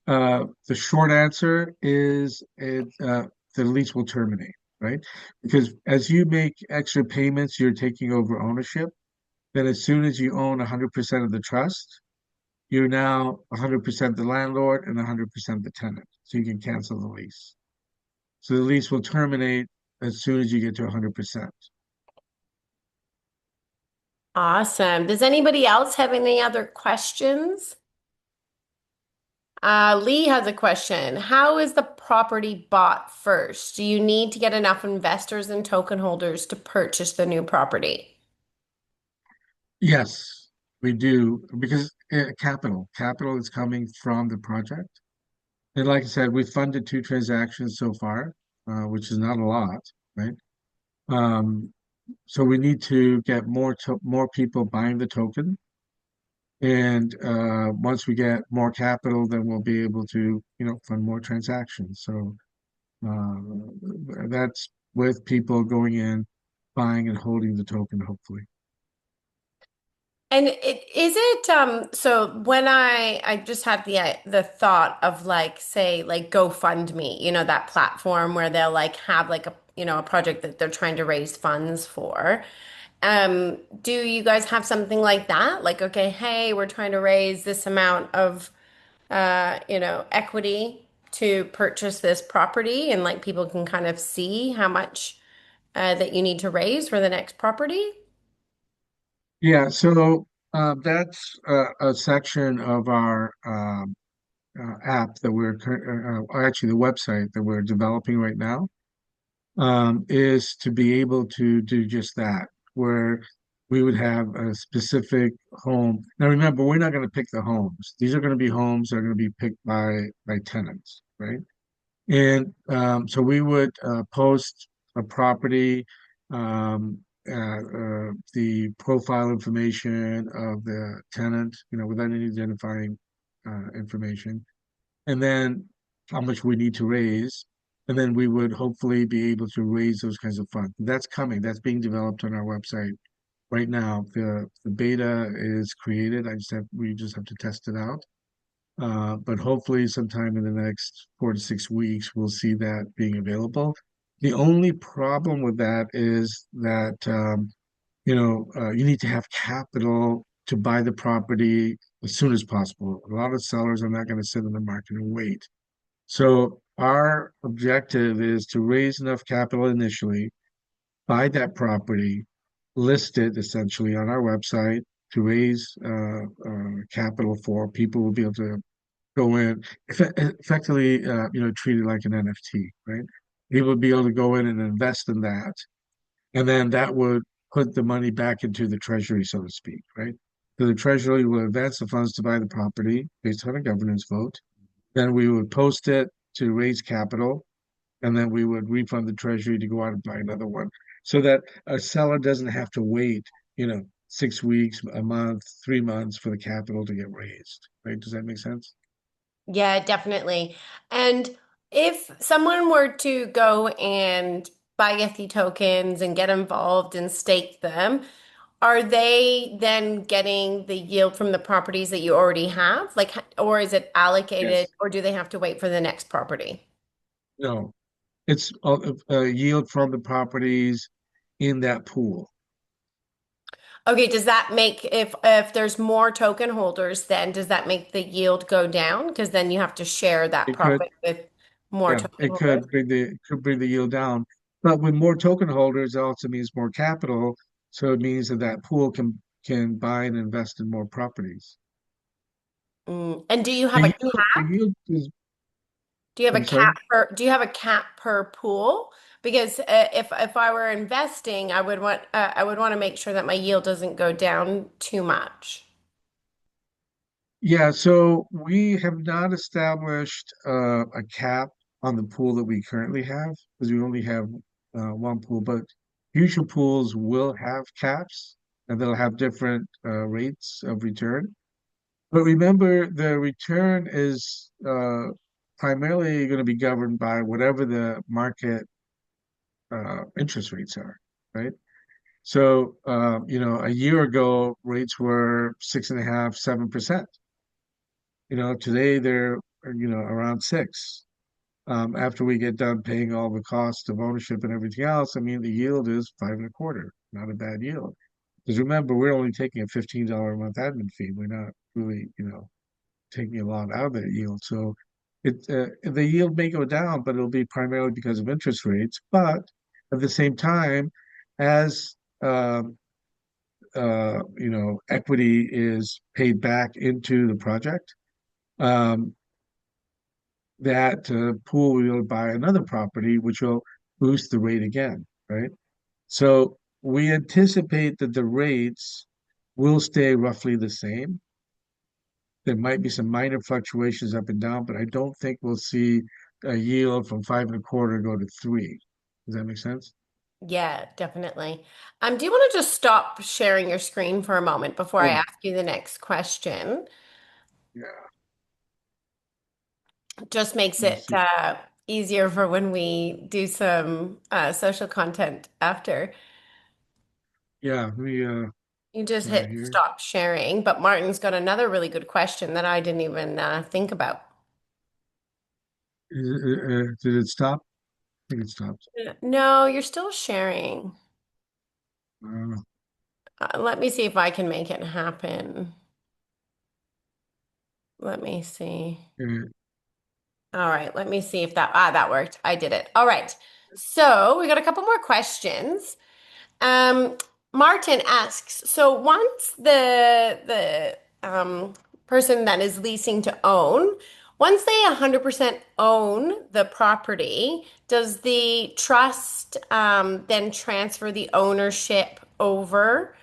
the short answer is the lease will terminate, right? Because as you make extra payments, you're taking over ownership. Then, as soon as you own 100% of the trust, you're now 100% the landlord and 100% the tenant. So you can cancel the lease. So the lease will terminate as soon as you get to 100%. Awesome. Does anybody else have any other questions? Lee has a question. How is the property bought first? Do you need to get enough investors and token holders to purchase the new property? Yes, we do because capital is coming from the project. And like I said, we funded two transactions so far, which is not a lot, right? Um, so we need to get more people buying the token, and once we get more capital, then we'll be able to, fund more transactions. So that's with people going in, buying and holding the token, hopefully. And is it so when I just had the thought of like say like GoFundMe, that platform where they'll like have like a project that they're trying to raise funds for. Do you guys have something like that? Like, okay, hey, we're trying to raise this amount of equity to purchase this property, and like people can kind of see how much that you need to raise for the next property. Yeah, so that's a section of our app that actually the website that we're developing right now, is to be able to do just that, where we would have a specific home. Now, remember, we're not going to pick the homes. These are going to be homes that are going to be picked by tenants, right? And so we would post a property, the profile information of the tenant, without any identifying information, and then how much we need to raise. And then we would hopefully be able to raise those kinds of funds. That's coming. That's being developed on our website right now. The beta is created. We just have to test it out. But hopefully sometime in the next 4 to 6 weeks, we'll see that being available. The only problem with that is that you need to have capital to buy the property as soon as possible. A lot of sellers are not going to sit in the market and wait. So our objective is to raise enough capital initially, buy that property, list it essentially on our website to raise capital for people will be able to go in, effectively, treat it like an NFT, right? People would be able to go in and invest in that, and then that would put the money back into the treasury, so to speak, right? So the treasury will advance the funds to buy the property based on a governance vote. Then we would post it to raise capital, and then we would refund the treasury to go out and buy another one, so that a seller doesn't have to wait, 6 weeks, a month, 3 months for the capital to get raised, right? Does that make sense? Yeah, definitely. And if someone were to go and buy Yeti tokens and get involved and stake them, are they then getting the yield from the properties that you already have? Like, or is it allocated, Yes. or do they have to wait for the next property? No, it's a yield from the properties in that pool. Okay, does that make if there's more token holders, then does that make the yield go down? Because then you have to share that It could, profit with more yeah, token it holders. could bring the yield down. But with more token holders, it also means more capital. So it means that that pool can buy and invest in more properties. And do you have a The yield is, do you have a I'm sorry. cap per do you have a cap per pool? Because if I were investing, I would want to make sure that my yield doesn't go down too much. Yeah, so we have not established a cap on the pool that we currently have because we only have one pool, but future pools will have caps and they'll have different rates of return. But remember, the return is primarily going to be governed by whatever the market interest rates are, right? So, a year ago, rates were 6.5, 7%. Today they're, around six. After we get done paying all the cost of ownership and everything else, I mean, the yield is 5.25, not a bad yield. Because remember, we're only taking a $15 a month admin fee. We're not really, taking a lot out of that yield. So the yield may go down, but it'll be primarily because of interest rates. But at the same time, as equity is paid back into the project, um, that pool will buy another property, which will boost the rate again, right? So we anticipate that the rates will stay roughly the same. There might be some minor fluctuations up and down, but I don't think we'll see a yield from 5.25 go to 3. Does that make sense? Yeah, definitely. Do you want to just stop sharing your screen for a moment before I Oh, ask you the next question? yeah. Just makes Let me it see. easier for when we do some social content after. Yeah, let me You just right hit here. stop sharing, but Martin's got another really good question that I didn't even think about. Did it stop? I think it stopped. No, you're still sharing. Uh, Let me see if I can make it happen. Let me see. uh, All right, let me see if that worked. I did it. All right. So we got a couple more questions. Um, Martin asks, so once the person that is leasing to own, once they 100% own the property, does the trust then transfer the ownership over?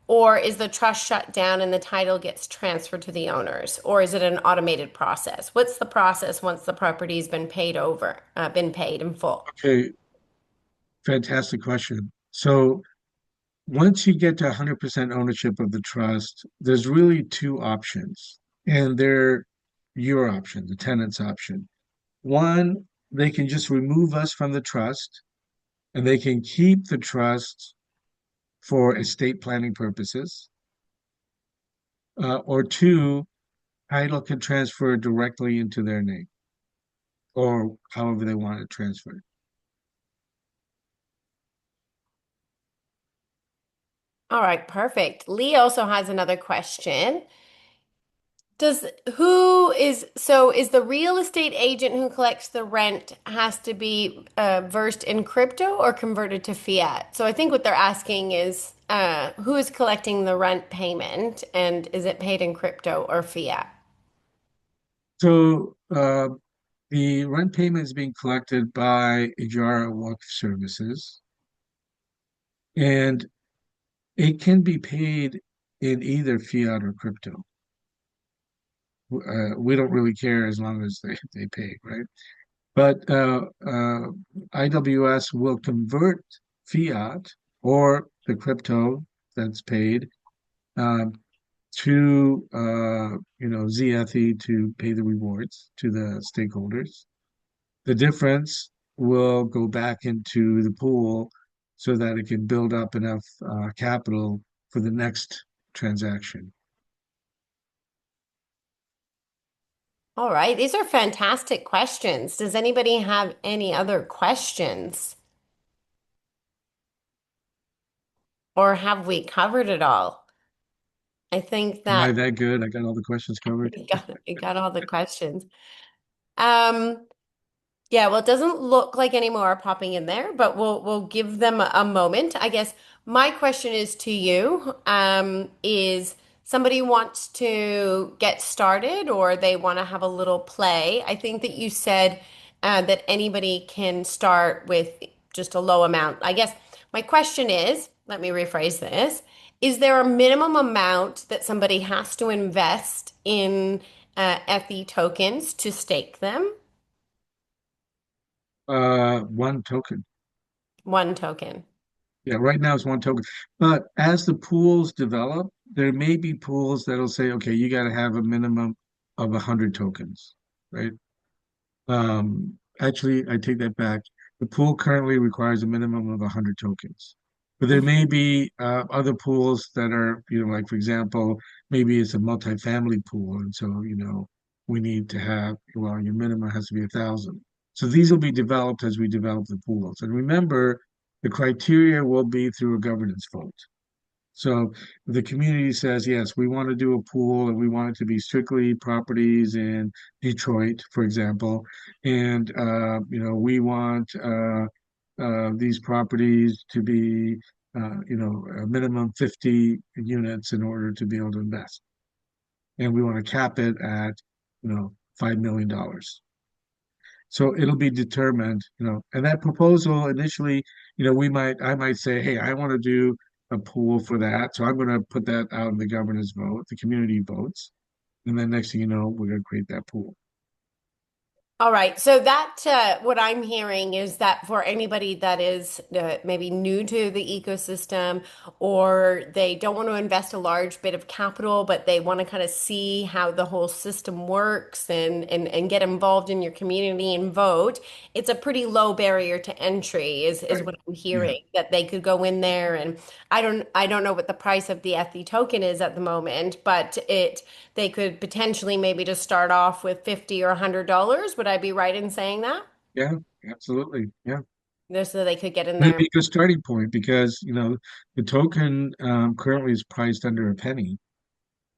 Or is the trust shut down and the title gets transferred to the owners? Or is it an automated process? What's the process once the property's been paid over, been paid in full? okay, fantastic question. So once you get to 100% ownership of the trust, there's really two options, and they're your option, the tenant's option. One, they can just remove us from the trust and they can keep the trust for estate planning purposes. Or two, title can transfer directly into their name or however they want it transferred. All right, perfect. Lee also has another question. Does who is so is the real estate agent who collects the rent has to be versed in crypto or converted to fiat? So I think what they're asking is who is collecting the rent payment and is it paid in crypto or fiat? So the rent payment is being collected by Ijara Wealth Services, and it can be paid in either fiat or crypto. We don't really care as long as they pay, right? But IWS will convert fiat or the crypto that's paid um, to ZFE to pay the rewards to the stakeholders. The difference will go back into the pool so that it can build up enough capital for the next transaction. All right, these are fantastic questions. Does anybody have any other questions? Or have we covered it all? I think Am I that that good? I got all the questions covered. we got all the questions. Um, Yeah, well, it doesn't look like any more are popping in there, but we'll give them a moment. I guess my question is to you, is somebody wants to get started or they want to have a little play. I think that you said that anybody can start with just a low amount. I guess my question is, let me rephrase this. Is there a minimum amount that somebody has to invest in FE tokens to stake them? One token. One token. Yeah, right now it's one token. But as the pools develop, there may be pools that'll say, okay, you got to have a minimum of 100 tokens, right? Actually, I take that back. The pool currently requires a minimum of 100 tokens. But there may be other pools that are, like for example, maybe it's a multifamily pool, and so we need to have well, your minimum has to be 1,000. So these will be developed as we develop the pools. And remember, the criteria will be through a governance vote. So the community says, yes, we want to do a pool and we want it to be strictly properties in Detroit, for example. And, we want these properties to be, a minimum 50 units in order to be able to invest. And we want to cap it at, $5 million. So it'll be determined, and that proposal initially, I might say, hey, I want to do a pool for that. So I'm going to put that out in the governor's vote, the community votes. And then next thing you know, we're going to create that pool. All right. So that what I'm hearing is that for anybody that is maybe new to the ecosystem, or they don't want to invest a large bit of capital, but they want to kind of see how the whole system works and get involved in your community and vote, it's a pretty low barrier to entry is Right. what I'm Yeah. hearing, that they could go in there. And I don't know what the price of the Ethy token is at the moment, but they could potentially maybe just start off with 50 or $100. Would I be right in saying that? Yeah. Absolutely. Yeah. Just so they could get in It'd there. be a good starting point because, the token currently is priced under a penny.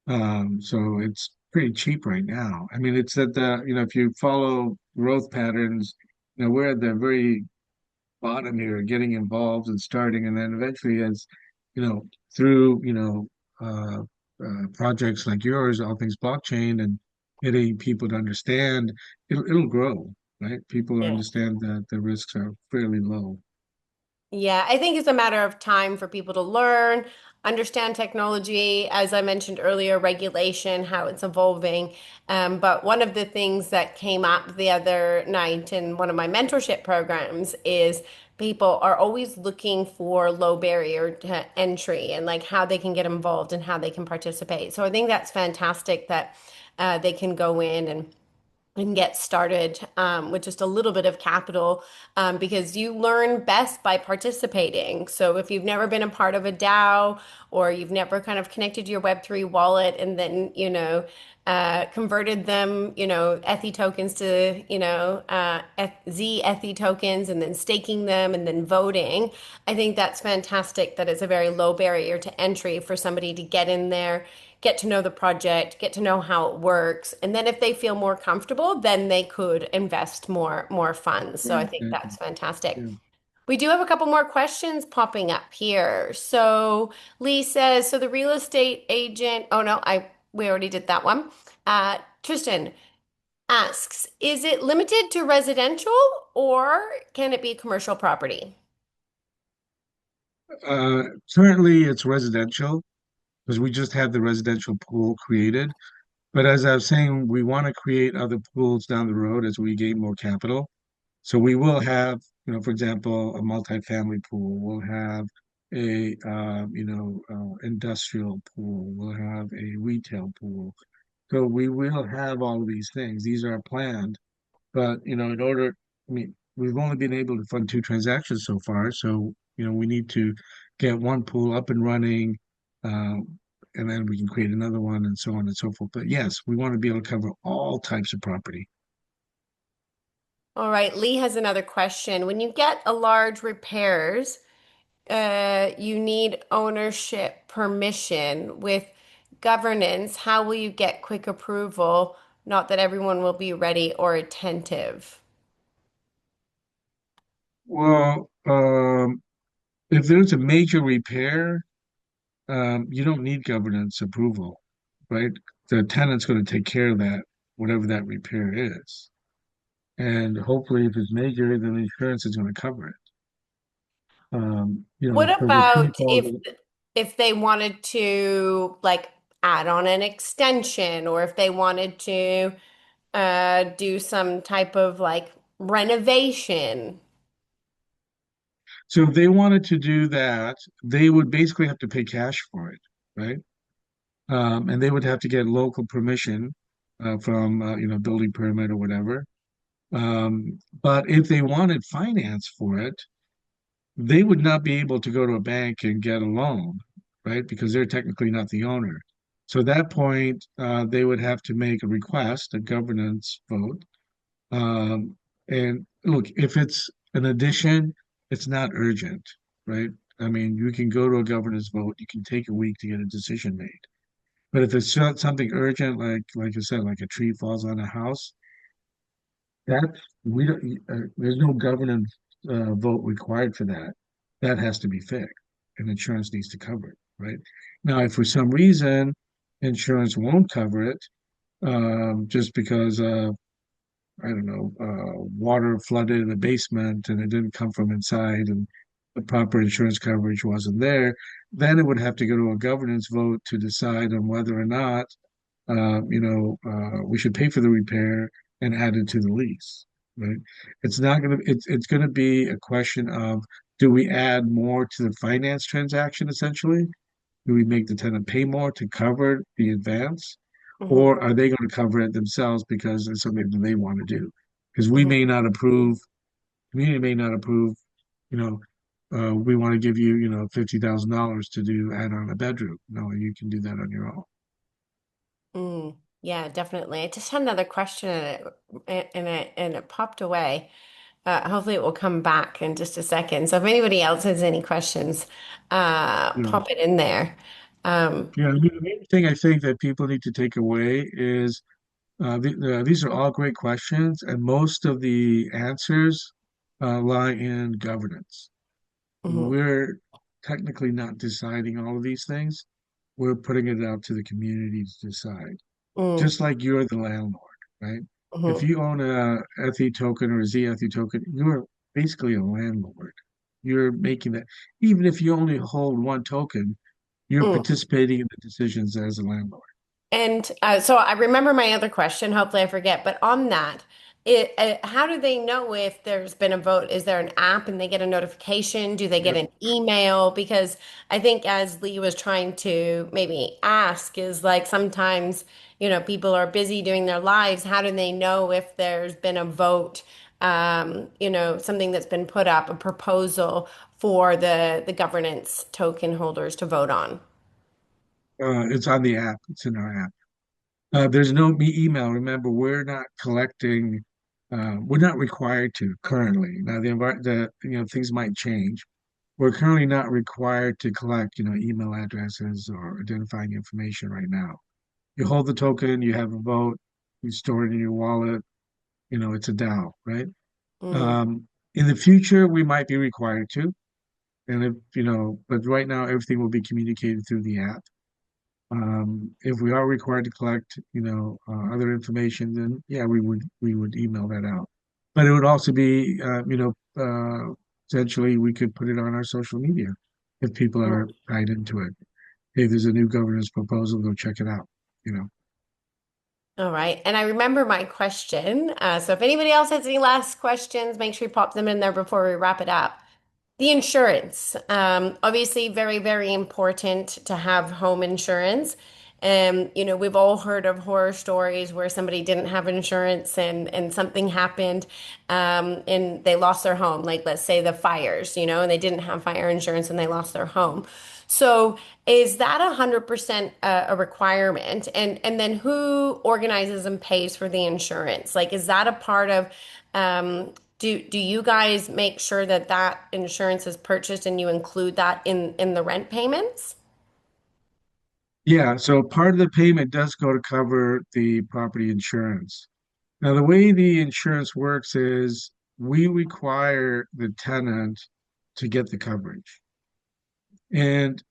So it's pretty cheap right now. I mean, it's that if you follow growth patterns, we're at the very bottom here, getting involved and starting, and then eventually, as you know, through projects like yours, all things blockchain, and getting people to understand, it'll grow, right? People Yeah. understand that the risks are fairly low. Yeah, I think it's a matter of time for people to learn, understand technology, as I mentioned earlier, regulation, how it's evolving. But one of the things that came up the other night in one of my mentorship programs is people are always looking for low barrier to entry and like how they can get involved and how they can participate. So I think that's fantastic that they can go in and get started with just a little bit of capital, because you learn best by participating. So if you've never been a part of a DAO, or you've never kind of connected your Web3 wallet and then, converted them, Ethy tokens to, Z Ethy tokens, and then staking them and then voting, I think that's fantastic that it's a very low barrier to entry for somebody to get in there, get to know the project, get to know how it works, and then if they feel more comfortable, then they could invest more funds. So Yeah, I think exactly. that's fantastic. Yeah. We do have a couple more questions popping up here. So Lee says, so the real estate agent, oh no, I we already did that one. Tristan asks, is it limited to residential or can it be commercial property? Currently, it's residential because we just had the residential pool created. But as I was saying, we want to create other pools down the road as we gain more capital. So we will have, for example, a multifamily pool. We'll have a, industrial pool. We'll have a retail pool. So we will have all of these things. These are planned. But, I mean, we've only been able to fund two transactions so far. So, we need to get one pool up and running, and then we can create another one and so on and so forth. But yes, we want to be able to cover all types of property. All right, Lee has another question. When you get a large repairs, you need ownership permission with governance. How will you get quick approval? Not that everyone will be ready or attentive. Well, if there's a major repair, you don't need governance approval, right? The tenant's going to take care of that, whatever that repair is. And hopefully, if it's major, then the insurance is going to cover it. What Because the tree about falls. if they wanted to like add on an extension, or if they wanted to do some type of like renovation? So if they wanted to do that, they would basically have to pay cash for it, right? And they would have to get local permission from, building permit or whatever. But if they wanted finance for it, they would not be able to go to a bank and get a loan, right? Because they're technically not the owner. So at that point, they would have to make a request, a governance vote. Um, and look, if it's an addition, it's not urgent, right? I mean, you can go to a governance vote, you can take a week to get a decision made. But if it's something urgent, like I said, like a tree falls on a house, that we don't. There's no governance vote required for that. That has to be fixed, and insurance needs to cover it, right? Now, if for some reason insurance won't cover it, just because I don't know, water flooded in the basement and it didn't come from inside and the proper insurance coverage wasn't there, then it would have to go to a governance vote to decide on whether or not, we should pay for the repair and add it to the lease, right? It's going to be a question of, do we add more to the finance transaction essentially? Do we make the tenant pay more to cover the advance? Hmm. Or are they going to cover it themselves because it's something that they want to do? Because we Hmm. may not approve, community may not approve, you know, we want to give you, $50,000 to do add on a bedroom. No, you can do that on your own. Mm, yeah, definitely. I just had another question and it popped away. Hopefully it will come back in just a second. So if anybody else has any questions, Yeah. pop it in there. Um, Yeah. I mean, the main thing I think that people need to take away is these are all great questions, and most of the answers lie in governance. mhm, We're technically not deciding all of these things. We're putting it out to the community to decide. mm, Just like you're the landlord, right? If mhm, you own a ETH token or a ZETH token, you're basically a landlord. You're making that, even if you only hold one token, you're mm. participating in the decisions as a landlord. And so I remember my other question. Hopefully I forget. But on that, how do they know if there's been a vote? Is there an app and they get a notification? Do they get Yep. an email? Because I think as Lee was trying to maybe ask is like sometimes, people are busy doing their lives. How do they know if there's been a vote, something that's been put up, a proposal for the governance token holders to vote on? It's on the app. It's in our app. There's no email. Remember, we're not collecting. We're not required to currently. Now, things might change. We're currently not required to collect, email addresses or identifying information right now. You hold the token, you have a vote, you store it in your wallet. It's a DAO, right? Mm, Um, in the future, we might be required to, and but right now everything will be communicated through the app. If we are required to collect, other information, then yeah, we would email that out. But it would also be, essentially we could put it on our social media if people are mm. tied into it. Hey, there's a new governance proposal, go check it out. You know. All right. And I remember my question. So if anybody else has any last questions, make sure you pop them in there before we wrap it up. The insurance, obviously very, very important to have home insurance. We've all heard of horror stories where somebody didn't have insurance and something happened, and they lost their home. Like let's say the fires, and they didn't have fire insurance and they lost their home. So is that 100% a requirement? And then who organizes and pays for the insurance? Like, is that a part of do you guys make sure that that insurance is purchased and you include that in the rent payments? Yeah, so part of the payment does go to cover the property insurance. Now, the way the insurance works is we require the tenant to get the coverage. And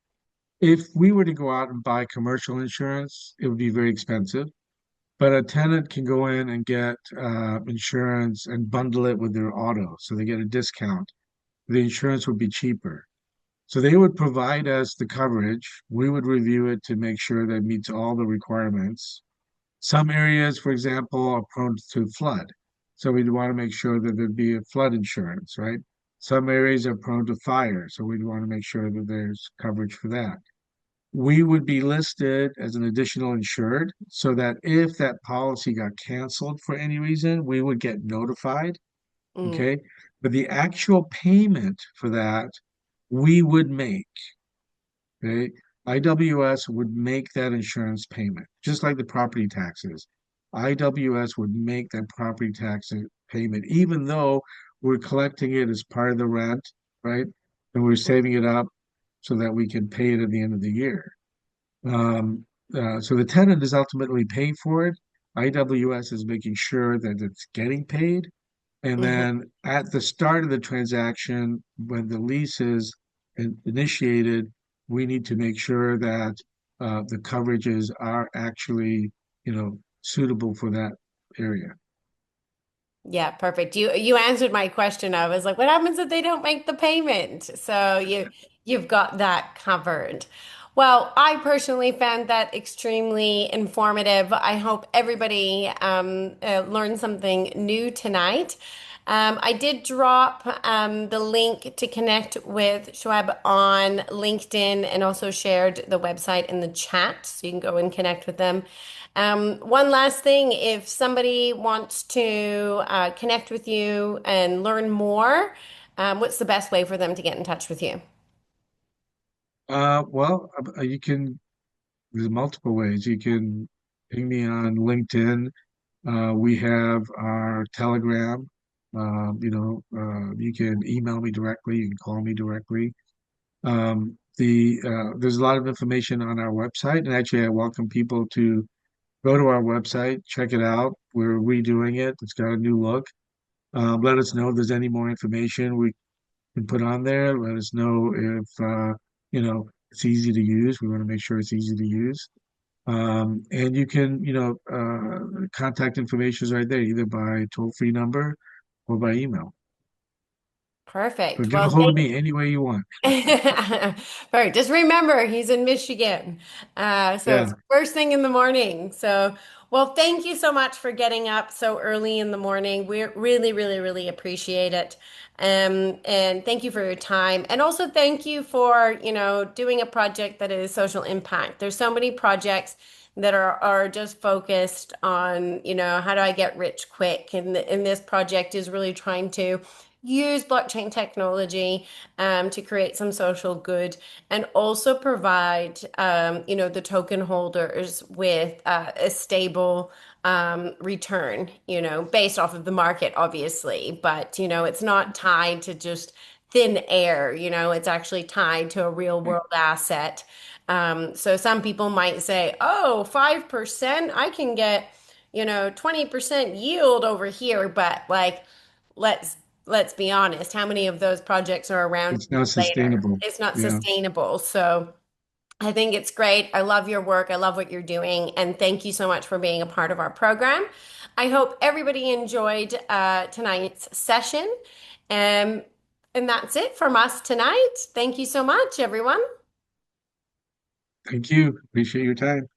if we were to go out and buy commercial insurance, it would be very expensive. But a tenant can go in and get insurance and bundle it with their auto, so they get a discount. The insurance would be cheaper. So they would provide us the coverage. We would review it to make sure that it meets all the requirements. Some areas, for example, are prone to flood. So we'd want to make sure that there'd be a flood insurance, right? Some areas are prone to fire. So we'd want to make sure that there's coverage for that. We would be listed as an additional insured so that if that policy got canceled for any reason, we would get notified. Mm, Okay. But the actual payment for that, we would make. Okay. IWS would make that insurance payment, just like the property taxes. IWS would make that property tax payment, even though we're collecting it as part of the rent, right? And we're saving it up so that we can pay it at the end of the year. Um, so the tenant is ultimately paying for it. IWS is making sure that it's getting paid. And mhm. then at the start of the transaction, when the lease is initiated, we need to make sure that the coverages are actually, suitable for that area. Yeah, perfect. You answered my question. I was like, what happens if they don't make the payment? So you've got that covered. Well, I personally found that extremely informative. I hope everybody learned something new tonight. I did drop the link to connect with Shoeb on LinkedIn and also shared the website in the chat, so you can go and connect with them. One last thing, if somebody wants to connect with you and learn more, what's the best way for them to get in touch with you? You can, there's multiple ways. You can ping me on LinkedIn. We have our Telegram. You can email me directly. You can call me directly. There's a lot of information on our website, and actually, I welcome people to go to our website, check it out. We're redoing it. It's got a new look. Let us know if there's any more information we can put on there. Let us know if it's easy to use. We want to make sure it's easy to use. And you can, contact information is right there, either by toll-free number or by email. So Perfect. get a Well, hold of me any way you want. Right. Just remember, he's in Michigan. So Yeah, it's first thing in the morning. So, well, thank you so much for getting up so early in the morning. We really, really, really appreciate it. And thank you for your time. And also thank you for, doing a project that is social impact. There's so many projects that are just focused on, how do I get rich quick? And this project is really trying to use blockchain technology to create some social good and also provide the token holders with a stable return, based off of the market, obviously, but it's not tied to just thin air, it's actually tied to a real world asset. So some people might say, oh, 5%, I can get 20% yield over here, but like let's let's be honest, how many of those projects are around it's not later? sustainable. It's not Yeah, sustainable. So I think it's great. I love your work. I love what you're doing. And thank you so much for being a part of our program. I hope everybody enjoyed tonight's session. Um, and that's it from us tonight. Thank you so much, everyone. thank you. Appreciate your time.